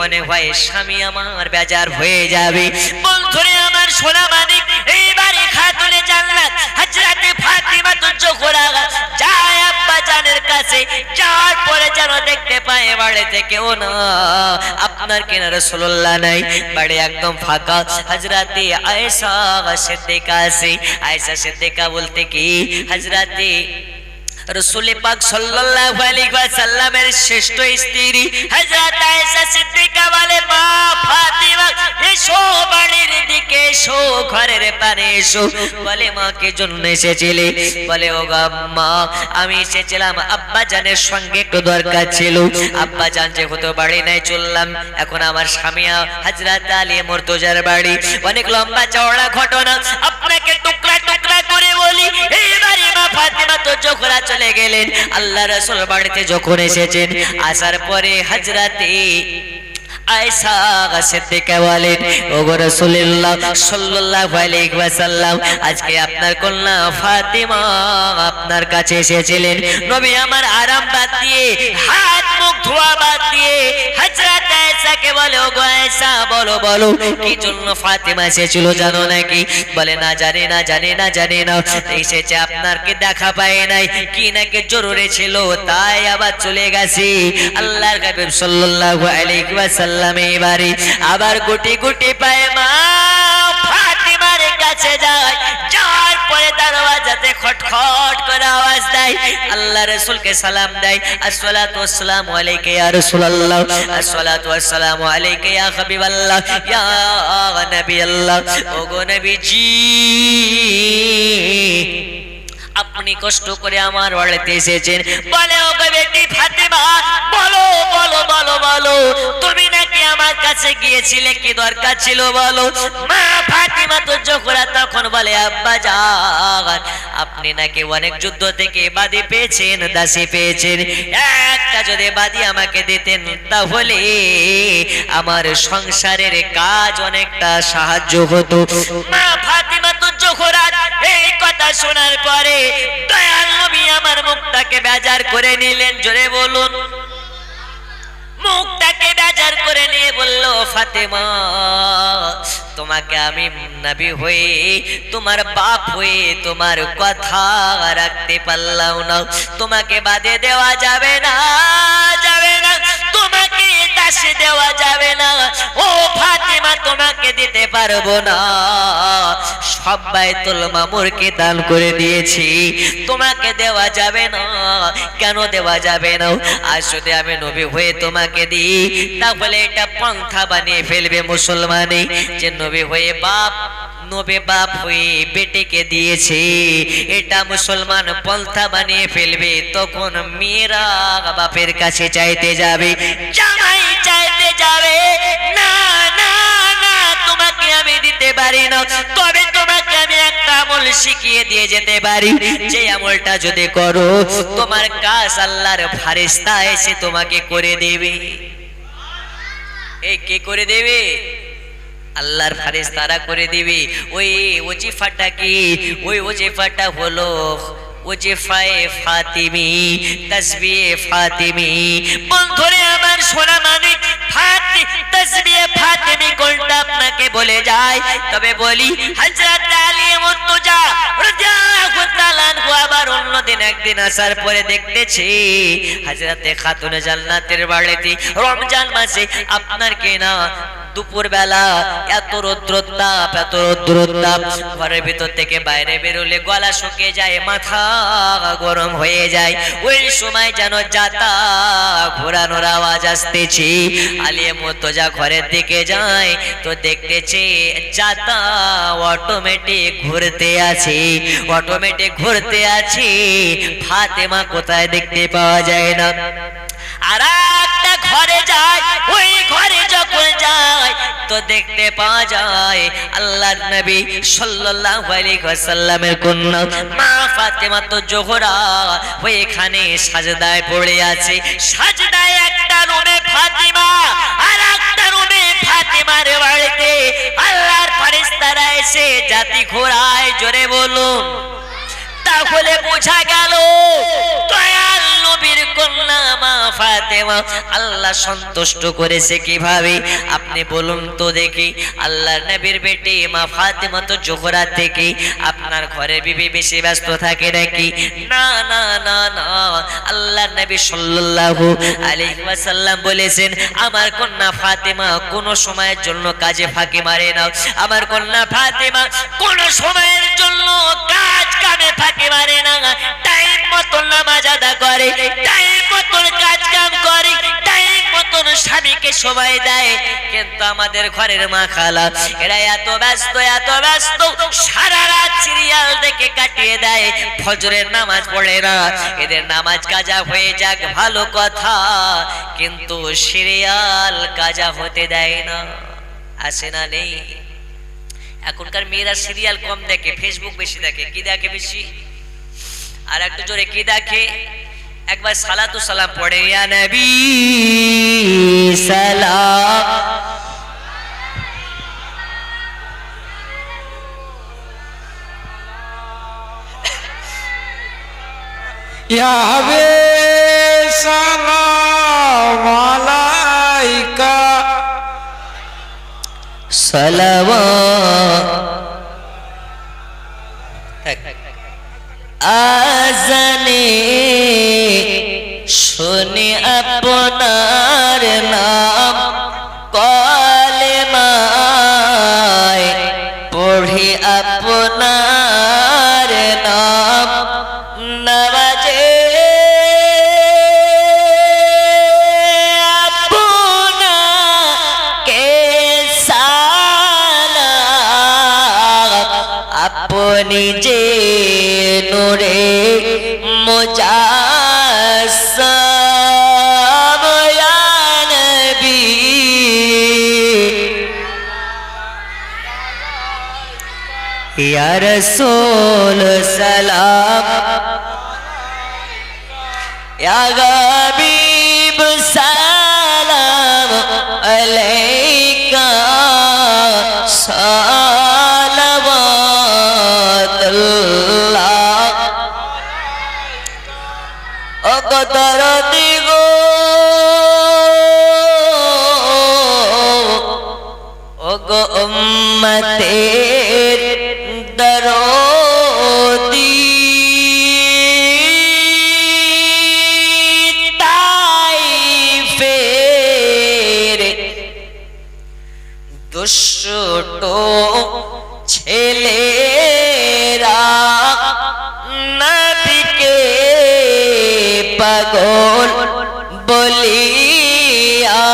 মনে হয় স্বামী আমার বেজার হয়ে যাবে। বন্ধুরে আমার, সোনা মানিক, এইবারে খাতুনে জান্নাত হযরতে ফাতিমা তো জোহরা যায় আব্বা জানের কাছে। যাওয়ার পরে যেন দেখতে পায় বাড়িতে কেউ না, আপনার কিনা রাসূলুল্লাহ নাই, বাড়ি একদম ফাঁকা। হযরতে আয়েশা সিদ্দিকা আছে। আয়েশা সিদ্দিকা বলতে কি, হযরতে রাসূল পাক সাল্লাল্লাহু আলাইহি ওয়াসাল্লামের শ্রেষ্ঠ স্ত্রী হযরত আয়েশা সিদ্দিকা বলে, মা ফাতিমা এসো বাড়ির দিকে এসো, ঘরের পানে এসো। বলে, মা কে জন্য এসেছিলে? বলে, ও আম্মা, আমি এসেছিলাম আব্বা জানের সঙ্গে একটু দরকার ছিল, আব্বা জান যেহেতু বাড়ি নাই চললাম। এখন আমার স্বামী হযরত আলী মুর্তজার বাড়ি, অনেক লম্বা চওড়া ঘটনা, আপনাকে টুকরা টুকরা করে বলি। এইবারে মা ফাতিমা তো জোহরা চলে গেলেন। আল্লাহ রাসূল বাড়িতে যখন এসেছেন, আসার পরে হযরতে আয়েশা সিদ্দিকা বলেন, ওগো রাসূলুল্লাহ সাল্লাল্লাহু আলাইহি ওয়াসাল্লাম, আজকে আপনার কন্যা ফাতিমা আপনার কাছে এসেছিলেন। নবী আমার আরাম বাদ দিয়ে, হাত মুখ ধোয়া বাদ দিয়ে হযরত আয়েশাকে বলে, ওগো আয়েশা, বলো বলো কি জন্য ফাতিমা এসেছিল জানো নাকি? বলে, না জানি না, জানি না, জানি না। এসেছে আপনাকে দেখা পায় নাই, কি নাকি জরুরি ছিল, তাই আবার চলে গেছি। আল্লাহর হাবিব সাল্লাল্লাহু আলাইহি ওয়াসাল্লাম এবারে আবার গুটি গুটি পায় মা যায়, যাওয়ার পরে দরওয়াজাতে খটখট করে আওয়াজ দেয়, আল্লাহ রাসূলকে সালাম দেয়, আসসালাতু ওয়াসসালামু আলাইকা ইয়া রাসূলুল্লাহ, আসসালাতু ওয়াসসালামু আলাইকা ইয়া হাবিবাল্লাহ, ইয়া নবী আল্লাহ, ওগো নবীজি আপনি কষ্ট করে আমার বাড়িতে এসেছেন। বলে ওগো বেটি ফাতেমা, বলো বলো বলো বলো, তুমি নাকি আমার কাছে গিয়েছিলে, কি দরকার ছিল বলো। মা ফাতেমা তো জোহরা তখন বলে, আব্বা জান আপনি নাকি অনেক যুদ্ধ থেকে বাদী পেয়েছেন, দাসী পেয়েছেন, একটা যদি বাদী আমাকে দিতেন তাহলে আমার সংসারের কাজ অনেকটা সাহায্য হতো। মা ফাতেমা তো জোহরা এই কথা শোনার পরে দয়াল নবী আমার মুখটাকে বেজার করে নিলেন, জোরে বলুন। মুখটাকে বেজার করে নিয়ে বলল, ফাতেমা তোমাকে আমি নবী হয়ে, তোমার বাপ হয়ে তোমার কথা রাখতে পারলাম না, তোমাকে বাদে দেওয়া যাবে না, যাবে না, তোমাকে দাসী দেওয়া যাবে না, ও ফাতেমা তোমাকে দিতে পারবো না, সব বাইতুল মামুরকে দান করে দিয়েছি, তোমাকে দেওয়া যাবে না। কেন দেওয়া যাবে না? আর যদি আমি নবী হয়ে তোমাকে দিই তাহলে এটা পন্থা বানিয়ে ফেলবে মুসলমানে, যে নবী হয়ে নবী বাপ হয়ে বেটিকে দিয়েছে, এটা মুসলমান পন্থা বানিয়ে ফেলবে। তখন মেয়েরা বাপের কাছে চাইতে যাবে, জামাই চাইতে যাবে, না না না তোমাকে আমি দিতে পারি না, তবে তোমাকে আমি একটা আমল শিখিয়ে দিয়ে যেতে পারি, যে আমলটা যদি করো তোমার কাজ আল্লাহর ফেরেশতা এসে তোমাকে করে দেবে। এই কে করে দেবে? আল্লাহর ফেরেশতারা করে দিবে। ওই ওজিফাটা কি? ওই ওজিফাটা হলো ওজিফায়ে ফাতিমি, তাসবিহে ফাতিমি। বন্ধুরে আমার সোনা মানিক, তাসবিহে ফাতিমি কোনটা আপনাকে বলে যায়, তবে বলি হযরত আলী মুর্তজা রাদিয়াল্লাহু তাআলা আনহু আবার অন্যদিন একদিন আসার পরে দেখতেছি হযরতে খাতুনে জান্নাতের বাড়িতে রমজান মাসে আপনার কেনা দুপুর বেলা এত রৌদ্রতাপ, এত রৌদ্রতাপ, ঘরের ভিতর থেকে বাইরে বেরোলে গলা শুকিয়ে যায়, মাথা গরম হয়ে যায়, ওই সময় যেন জাতা ঘোরানোর আওয়াজ আসতেছে। আলী মুর্তজা ঘরের দিকে যায় তো দেখতেছে জাতা অটোমেটিক ঘুরতে আছে, অটোমেটিক ঘুরতে আছে, ফাতেমা কোথায় দেখতে পাওয়া যায় না। আর একটা ঘরে যায়, ওই ঘরে যখন যায় তো দেখতে পাওয়া যায় আল্লাহর নবী সাল্লাল্লাহু আলাইহি ওয়াসাল্লামের কন্যা মা ফাতেমা তো জোহরা ওইখানে সাজদায় পড়ে আছে। সাজদায় একটা রুমে ফাতেমা, আর একটা রুমে ফাতেমার বাড়িতে আল্লাহর ফেরেশতারা এসে জাতি ঘোরায়, জোরে বলুন। তাহলে বোঝা গেল দয়াল নবীর কন্যা মা ফাতেমা আল্লাহ সন্তুষ্ট করেছে কিভাবে? আপনি বলুন তো দেখি। আল্লাহর নবীর বেটি মা ফাতেমা তো জোহরা থেকে আপনার ঘরের বিবি বেশি ব্যস্ত থাকে নাকি? না না না না, আল্লাহর নবী সাল্লাল্লাহু আলাইহি ওয়াসাল্লাম বলেছেন আমার কন্যা ফাতেমা কোন সময়ের জন্য কাজে ফাঁকি মারে না, আমার কন্যা ফাতেমা কোন সময়ের জন্য কাজ কামে ফাঁকি মারে না, টাইম মতো নামাজ আদা করে, টাইম মতো কাজ কাম করে, টাইম মতো স্বামীকে সময় দেয়। কিন্তু আমাদের ঘরের মা খালা এরা এত ব্যস্ত, এত ব্যস্ত, সারা রাত সিরিয়াল দেখে কাটিয়ে দেয়, ফজরের নামাজ পড়ে না। এদের নামাজ কাজা হয়ে যাক ভালো কথা, কিন্তু সিরিয়াল কাজা হতে দেয় না। আসে না? নেই? এখনকার মেয়েরা সিরিয়াল কম দেখে, ফেসবুক বেশি দেখে। কি দেখে বেশি? আর একটু জোরে কি দেখে? একবার সালাতু সালাম পড়ে, ইয়া নবী সালাম। ইয়া হাবিব সালাম আলাইকা সালাওয়াত। আজানে শুনে আপনার নাম, কলেমায় পড়ে আপনার নিজে নূরে মুজাসসাম ইয়া নবী ইয়া রাসূল সালাম ইয়া হাবিব সালাম আলাইকা সালাওয়াতুল্লাহ ও দরদি গো ও গো উম্মতের দরদি তাইফের দুষ্ট ছেলেরা নবীকে পাগল বলিয়া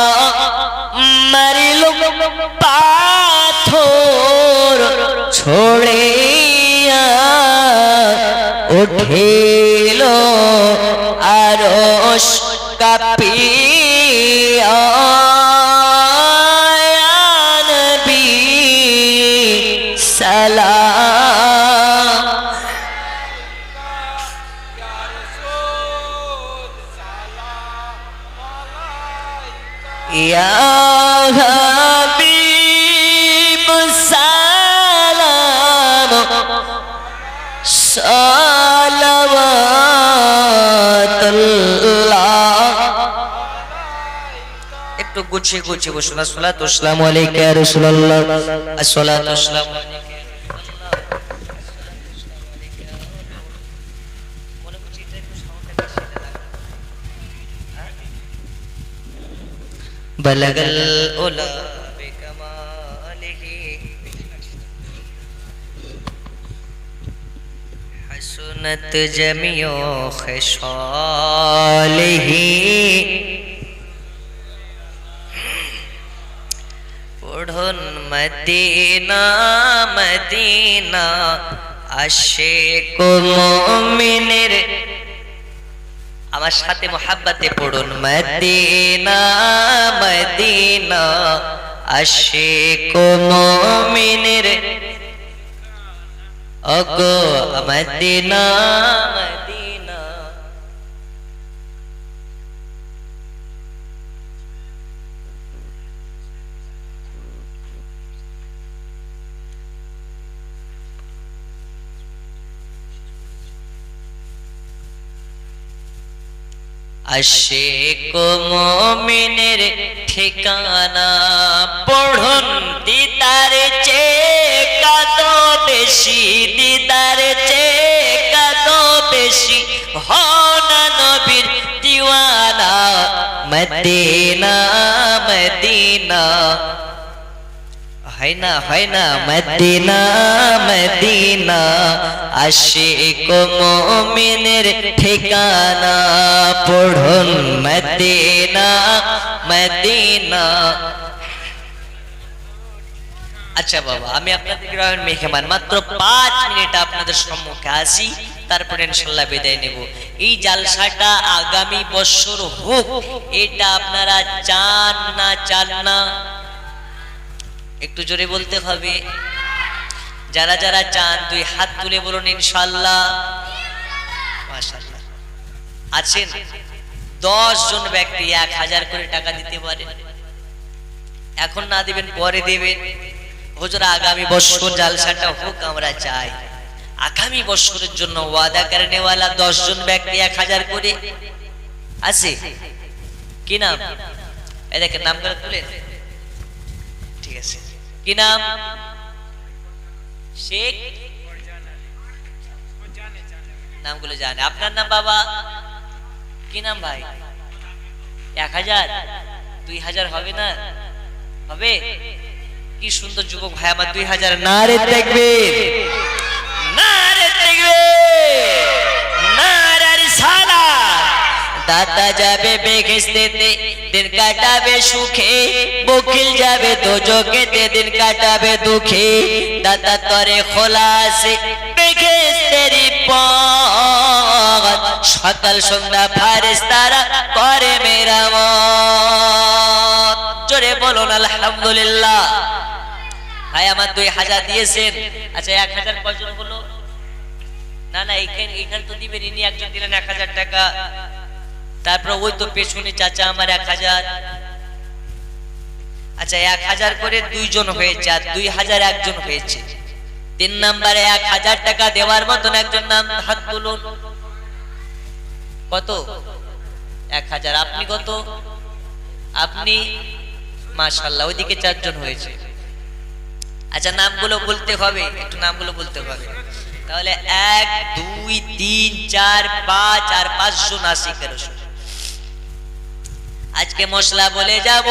মারিল পাথর ছড়িয়া উঠিল আরশ কাঁপিয়া ইয়া নবী সালাম ইয়া হাবিব সালাম সালাওয়াতুল্লাহ একটু গুছিয়ে গুছিয়ে বসুন আসসালাতু ওয়াসসালামু আলাইকা ইয়া রাসূলুল্লাহ আসসালাতু ওয়াসসালামু আলাইকা বলগল উলা বিকমালিহি হাসনাত জামিউ খিসালিহি পড়ুন মদিনা মদিনা আশিক মুমিনের আমার সাথে মোহাব্বতে পড়ুন মদিনা মদিনা আশিক মুমিনের ওগো মদিনা মদিনা আশিক মুমিনের ঠিকানা পড়ুন দিদার চেয়ে কত বেশি দিদার চেয়ে কত বেশি হনা নবীর দিওয়ানা মদিনা মদিনা হয় না মদিনা মদিনা আশিক মুমিনের ঠিকানা পড়ুন মদিনা মদিনা আচ্ছা বাবা আমি আপনাদের গ্রামের মেহমান মাত্র 5 মিনিট আপনাদের সম্মুখে আসি তারপরে ইনশাআল্লাহ বিদায় নেব এই জালসাটা আগামী বছর হোক এটা আপনারা চান না একটু জোরে বলতে হবে যারা যারা চান দুই হাত তুলে বলুন ইনশাআল্লাহ মাশাআল্লাহ আছেন 10 জন ব্যক্তি 1000 করে টাকা দিতে পারে এখন না দিবেন পরে দিবেন হুজুর আগামী বছর জালসাটা হোক আমরা চাই আগামী বছরের জন্য ওয়াদা করনেওয়ালা 10 জন ব্যক্তি 1000 করে আছে কি নাম এই দেখেন নামগুলো তুলেন ঠিক আছে কি নাম শেখ নামগুলো জানে আপনার নাম বাবা কি নাম ভাই 1000 2000 হবে না হবে কি সুন্দর যুবক ভাই আমার 2000 নারে তাকবীর নারে তাকবীর নারে রিসালাত দাতা যাবে বেহেশতেতে দিন কাটাবে সুখে বকিল যাবে দোজখেতে দিন কাটাবে দুঃখে দাতা তরে খোলাসে তেরি পথ সকাল সন্ধ্যা ফারেস্তারা করে মেরামত জোরে বলুন আলহামদুলিল্লাহ ভাই আমার 2000 দিয়েছেন আচ্ছা 1000 কয়জন হলো না না এইখানে তো দিবেন ইনি একজন দিলেন 1000 টাকা তারপর ওই তো পেছনে চাচা আমার 1000 আচ্ছা 1000 করে দুইজন হয়েছে আর 2000 একজন হয়েছে 3 নম্বরে 1000 টাকা দেওয়ার মতন একজন নাম হাত তুলুন কত 1000 আপনি কত আপনি মাশাআল্লাহ ওইদিকে 4 জন হয়েছে আচ্ছা নামগুলো বলতে হবে একটু নামগুলো বলতে হবে তাহলে 1 2 3 4 5 আর 5 জন আসি কেরোসিন আজকে মশলা বলে যাব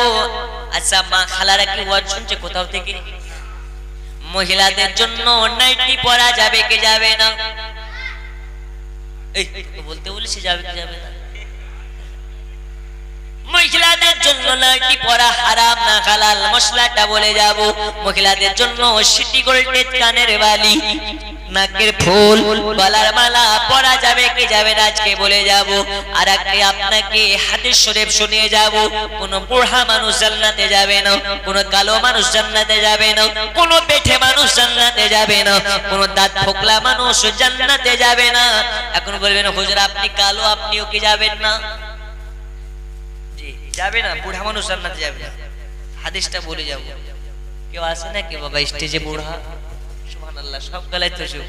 আচ্ছা মা খালারা কি ওয়াজ শুনছে কোথাও থেকে মহিলাদের জন্য নাইটি পরা যাবে কি যাবে না এই বলতে বলেছি যাবে কি যাবে না মহিলাদের জন্য নাইটি পরা হারাম না হালাল মশলাটা বলে যাব মহিলাদের জন্য সিটি গোল্ডের কানের বালি নাকের ফুল গলার মালা পরা যাবে কি যাবে না আজকে বলে যাব আর আজকে আপনাকে হাদিস শরীফ শুনিয়ে যাব কোন বুড়া মানুষ জান্নাতে যাবে না কোন কালো মানুষ জান্নাতে যাবে না কোন পেটে মানুষ জান্নাতে যাবে না কোন দাঁত ফোকলা মানুষ জান্নাতে যাবে না এখন বলবেন হুজুর আপনি কালো আপনিও কি যাবেন না জি যাবে না বুড়া মানুষ জান্নাতে যাবে না হাদিসটা বলে যাব কেউ আসে না কি বাবা স্টেজে বুড়া সুবহানাল্লাহ সব গলায় তো শুভ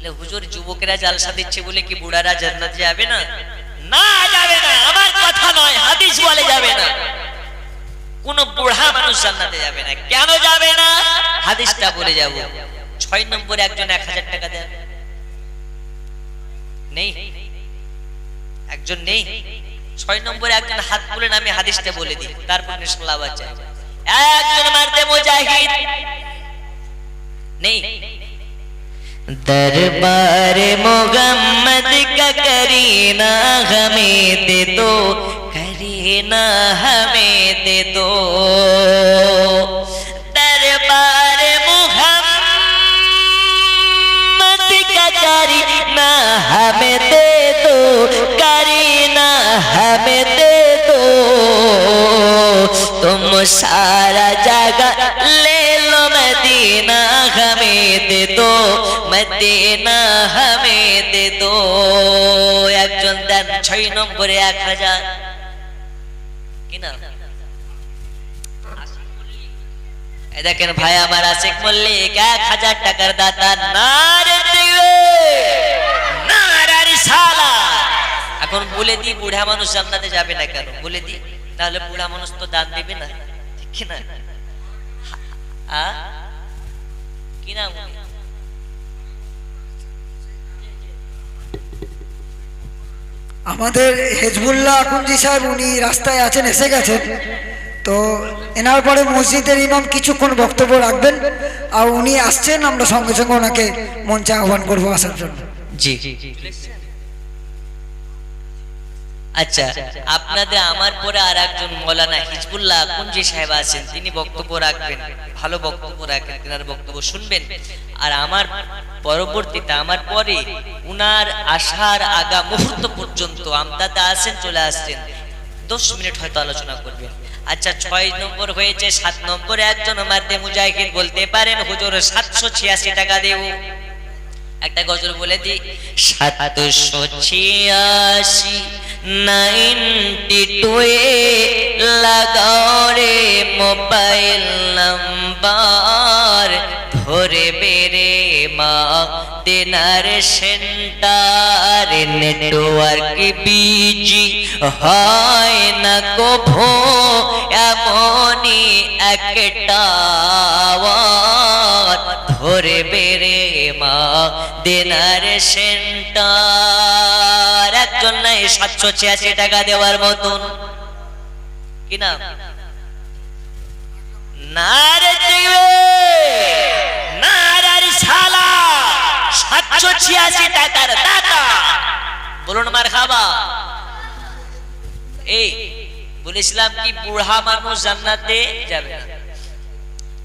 লে হুজুর যুবকেরা জালসা দিচ্ছে বলে কি বুড়ারা জান্নাতে যাবে না না যাবে না আমার কথা নয় হাদিস বলে যাবে না কোন বুড়া মানুষ জান্নাতে যাবে না কেন যাবে না হাদিসটা বলে যাব 6 নম্বরে একজন 1000 টাকা দেয় নেই একজন নেই 6 নম্বরে একজন হাত তুলেন আমি হাদিসটা বলে দিই তারপর ইনশাআল্লাহ আওয়াজ চাই একজন মারতে মুজাহিদ नहीं दरबार मोहम्मद का करीना हमें दे दो करीना हमें दे दो दरबार मोहम्मद का करीना हमें दे दो करीना हमें दे दो तुम सारा जगह ले लो मदीना हमें दे दो मदीना हमें दे दो একজন দেন 6 নম্বরে 1000 কি না এই দেখেন ভাই আমার আশিক মল্লিক 1000 টাকার দাতা নারে দিবে নারে রিসালাত এখন বলে দি বুড়া মানুষ জান্নাতে যাবে না কেন বলে দি তাহলে বুড়া মানুষ তো দান দিবে না ঠিক কি না কি নাম আমাদের হেজবুল্লাহ আকুঞ্জি সাহেব উনি রাস্তায় আছেন এসে গেছেন তো এনার পরে মসজিদের ইমাম কিছুক্ষণ বক্তব্য রাখবেন আর উনি আসছেন আমরা সঙ্গে সঙ্গে ওনাকে মঞ্চে আহ্বান করবো আসার জন্য জি আচ্ছা আপনাদের আমার পরে আর একজন মৌলানা হিজবুল্লাহ আকুঞ্জি সাহেব আছেন তিনি বক্তব্য রাখবেন ভালো বক্তব্য রাখবেন তিনার বক্তব্য শুনবেন আর আমার পরবর্তীতে আমার পরে উনার আসার আগা মুহূর্ত পর্যন্ত আমদাদা আছেন চলে আসছেন 10 মিনিট হয়তো আলোচনা করবেন আচ্ছা 6 নম্বর হয়েছে 7 নম্বরে একজন মারদে মুজাহিদ বলতে পারেন হুজুর 786 টাকা দেব একটা গজল বলে দি 786 92 লাগাও রে মোবাইল নাম্বার ধরে বেরে মা দিনার সেন্টার নেটওয়ার্ক বিজি হয় না কভো এমনই একটা ধরে বেরে মা দিনার সেন্টার একজন নাই 786 টাকা দেওয়ার মতন কি না নারে দিবে নারে রিসালা 786 টাকার দাতা বলুন মারহাবা এই বলেছিলাম কি বুড়া মানুষ জান্নাতে যাবে না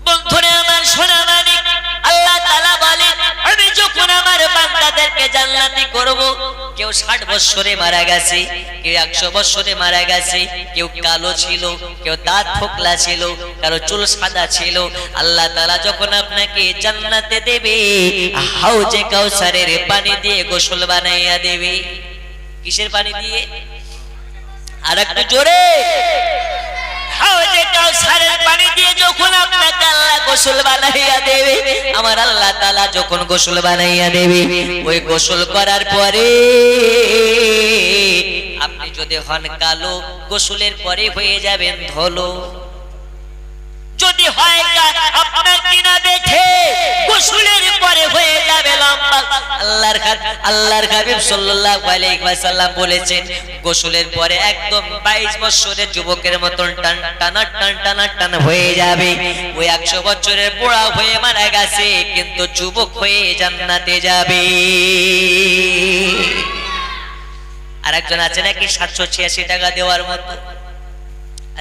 বন্ধুরে আমার সোনা মানিক, আল্লাহ তাআলা বলেন আমি যখন আমার বান্দাদেরকে জান্নাতি করব, কেউ 60 বছরে মারা গেছে, কেউ 100 বছরে মারা গেছে, কেউ কালো ছিল, কেউ দাঁত ফোকলা ছিল, কারো চুল সাদা ছিল, আল্লাহ তাআলা যখন আপনাকে জান্নাতে দেবে হাউজে কাউসারের পানি দিয়ে গোসল বানাইয়া দেবে। কিসের পানি দিয়ে? আর একটু জোরে। হাউজে কাউসারের পানি দিয়ে যখন আপনাকে আল্লাহ গোসল বানাইয়া দেবে, আমার আল্লাহ তাআলা যখন গোসল বানাইয়া দেবে, ওই গোসল করার পরে আপনি যদি হন কালো, গোসলের পরে হয়ে যাবেন ধলো। যদি হয় আপনার কিনা বেঠে, গোসলের পরে হয়ে যাবে লম্বা। আল্লাহর হাবিব সাল্লাল্লাহু আলাইহি ওয়াসাল্লাম বলেছেন গোসলের পরে একদম 22 বছরের যুবকের মতন টানা হয়ে যাবে। ওই 100 বছরের বুড়া হয়ে মারা গেছে, কিন্তু যুবক হয়ে জান্নাতে যাবে। আর একজন আছে নাকি 786 টাকা দেওয়ার মতো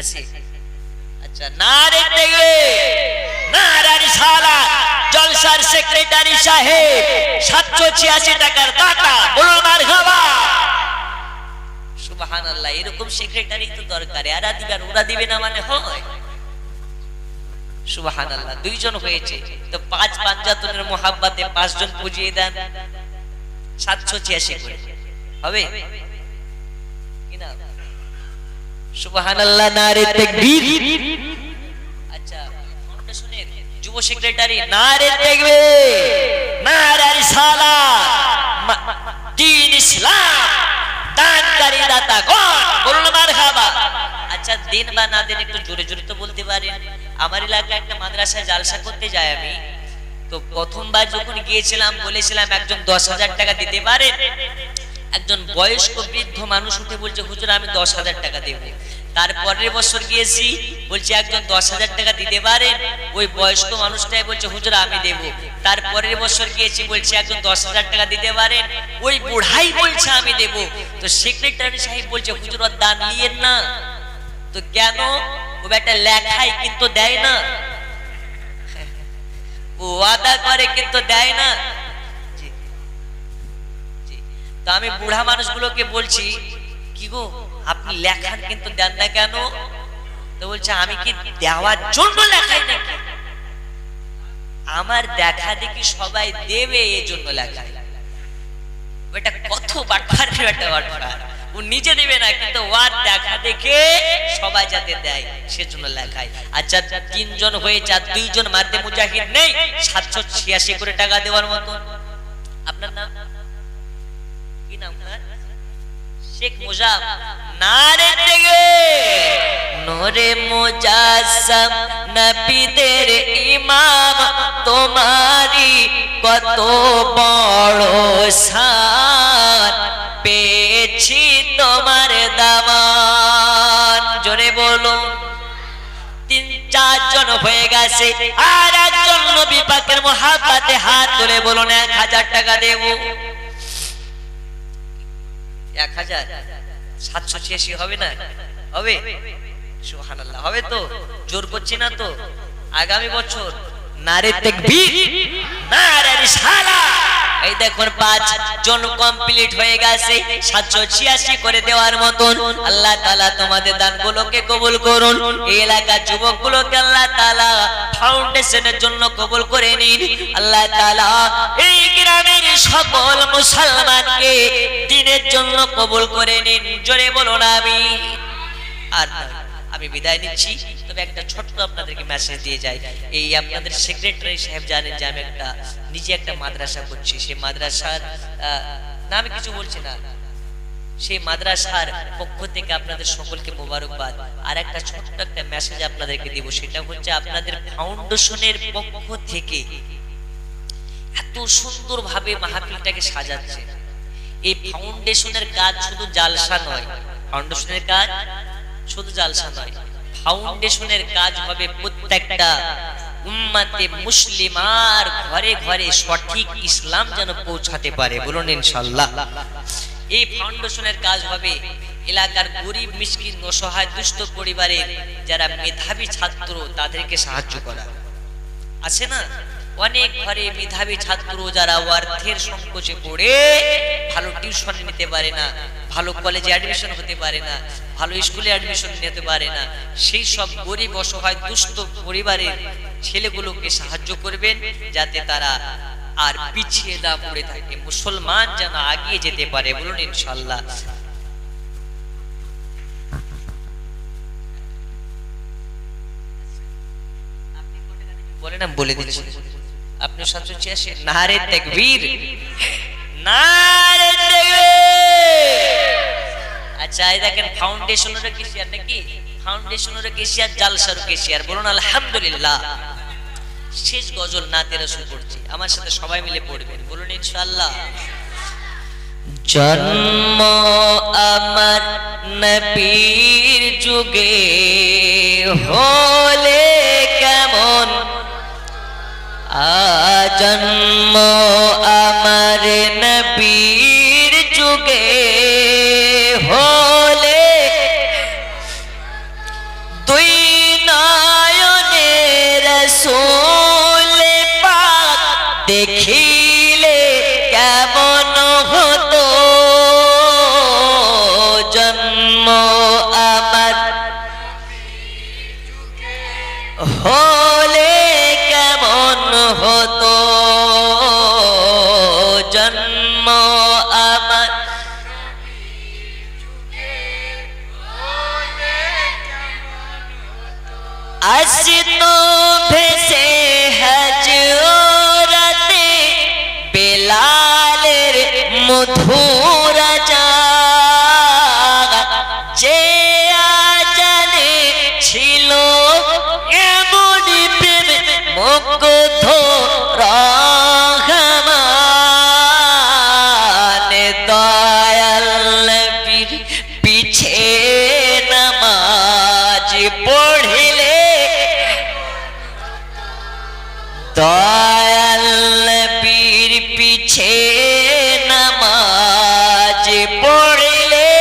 আছে? আচ্ছা, নারে তাকবীর, নারে রিসালাত, জলসার সেক্রেটারি সাহেব 786 টাকার দাতা, বলো মারহাবা। সুবহানাল্লাহ, এরকম সেক্রেটারি তো দরকার। এরা দিবেন ওরা দিবে না মানে হয়? সুবহানাল্লাহ, 2 জন হয়েছে তো 5 পাঞ্জাতনের মোহাব্বতে 5 জন পুজিয়ে দেন, 786 করে হবে কিনা? সুবহানাল্লাহ, নারে তাকবীর। আচ্ছা, ফাউন্ডেশনের যুব সেক্রেটারি নারে তাকবীর, নারে রিসালাত, দ্বীন ইসলাম, দানকারী দাতাগণ, বলুন মারহাবা। আচ্ছা, দিন বা না দিন একটু জোরে জোরে তো বলতে পারেন। আমার এলাকায় একটা মাদ্রাসায় জালসা করতে যাই আমি, তো প্রথমবার যখন গিয়েছিলাম বলেছিলাম একজন 10,000 টাকা দিতে পারেন। একজন বয়স্ক বৃদ্ধ মানুষ উঠে বলছে হুজুর আমি 10,000 টাকা দেব। তারপরের বছর গিয়েছি, বলছে একজন 10,000 টাকা দিতে পারেন। ওই বয়স্ক মানুষটাই বলছে হুজুর আমি দেব। তারপরের বছর গিয়েছি, বলছে একজন 10,000 টাকা দিতে পারেন। ওই বুড়াই বলছে আমি দেব। তো সেক্রেটারি সাহেব বলছে হুজুর ওর দান নিয়েন না। তো কেন? ও একটা লেখায় কিন্তু দেয় না, ও ওয়াদা করে কিন্তু দেয় না। তো আমি বুড়া মানুষগুলোকে বলছি কি গো আপনি লেখান কিন্তু দেন না কেন? তো বলছে আমি কি দেওয়ার জন্য লেখাই নাকি? আমার দেখা দেখি সবাই দেবে এই জন্য লেখাই। ওটা কত বাটপারের একটা বাটপার। ও নিজে দেবে না, কিন্তু ওয়ার দেখা দেখে সবাই যাতে দেয় সেজন্য লেখায়। আচ্ছা, 3 জন হয়েছে আর 2 জন মারদে মুজাহিদ নেই 786 করে টাকা দেওয়ার মতো। আপনার নাম কি? নাম শেখ মুজাব। নারে তাকবীর, নূরে মুজাসসাম নবীদের ইমাম, তোমারি কত বড় শান, পেয়েছি তোমার দামান। জোরে বলো। 3-4 জন হয়ে গেছে, আর একজন নবী পাকের মোহাব্বতে হাত তুলে বলুন 1000 টাকা দেব। 1000 786 হবে না? হবে? সুবহানাল্লাহ, হবে তো? জোর করছি না তো? আগামী বছর নারে তাকবীর, নারে রিসালাত। এই দেখুন 5 জন কমপ্লিট হয়ে গেছে, 786 করে দেওয়ার মতন। আল্লাহ তাআলা তোমাদের দানগুলোকে কবুল করুন। এই এলাকার যুবকগুলোকে আল্লাহ তাআলা ফাউন্ডেশনের জন্য কবুল করে নিন। আল্লাহ তাআলা এই গ্রামের সকল মুসলমানকে দ্বীনের জন্য কবুল করে নিন। জোরে বলুন আমিন। আর আমি বিদায় নিচ্ছি, তবে একটা ছোট্ট আপনাদেরকে মেসেজ দিয়ে যাই। এই আপনাদের সেক্রেটারি সাহেব জানেন যে আমি নিজে একটা মাদ্রাসা করছি। সেই মাদ্রাসার নামে কিছু বলছি না, সেই মাদ্রাসার পক্ষ থেকে আপনাদের সকলকে মোবারকবাদ। আর একটা ছোট্ট একটা মেসেজ আপনাদেরকে দিব, সেটা হচ্ছে আপনাদের ফাউন্ডেশনের পক্ষ থেকে এত সুন্দরভাবে মাহফিলটাকে সাজাচ্ছে। এই ফাউন্ডেশনের কাজ শুধু জালসা নয়, ফাউন্ডেশনের কাজ শুধু জালসা নয়, ফাউন্ডেশনের কাজ হবে প্রত্যেকটা উম্মতে মুসলিমার ঘরে ঘরে সঠিক ইসলাম যেন পৌঁছাতে পারে। বলুন ইনশাআল্লাহ। এই ফাউন্ডেশনের কাজ হবে এলাকার গরিব মিসকিন অসহায় দুস্থ পরিবারের যারা মেধাবী ছাত্র তাদেরকে সাহায্য করা। আছে না, অনেক ঘরে মেধাবী ছাত্র যারা অর্থের সংকোচে পড়ে ভালো টিউশন নিতে পারে না, ভালো কলেজে অ্যাডমিশন হতে পারে না, ভালো স্কুলে অ্যাডমিশন নিতে পারে না, সেই সব গরিব অসহায় দুস্থ পরিবারের ছেলেগুলোকে সাহায্য করবেন যাতে তারা আর পিছিয়ে না পড়ে থাকে, মুসলমান যেন এগিয়ে যেতে পারে। বলুন ইনশাআল্লাহ। বলে না, বলে দিচ্ছি, আপনি 786 নারে তাকবীর, নারে তাকবীর। আচ্ছা এই দেখেন ফাউন্ডেশনের কেশিয়ার নাকি, ফাউন্ডেশনের কেশিয়ার, জালসার কেশিয়ার। বলুন আলহামদুলিল্লাহ। শেষ গজল নাতে রাসূল পড়ছি, আমার সাথে সবাই মিলে পড়বেন। বলুন ইনশাআল্লাহ। জন্ম আমার নবীর যুগে হলে কেমন, জন্ম আমার নবীর যুগে হলে দুই নয়নে রাসূল পাক দেখিলে কেমন হতো, জন্ম আমার হলে কেমন হতো, জন্ম আমার আসতো ভেসে হযরতে বেলালের মধুর জাগ, যে আজানে ছিল এমনি প্রেম মুগ্ধ রহমান, দয়াল নবীর পিছে নামাজ পড়িলে, দয়াল নবীর পিছে নামাজ পড়িলে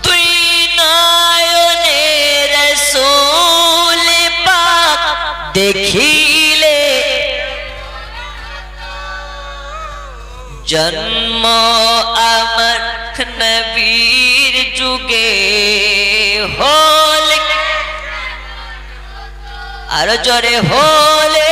দুই নয়নে রাসূল পাক দেখিলে, জন্ম আমার নবীর যুগে হলে, আরো জোরে হলে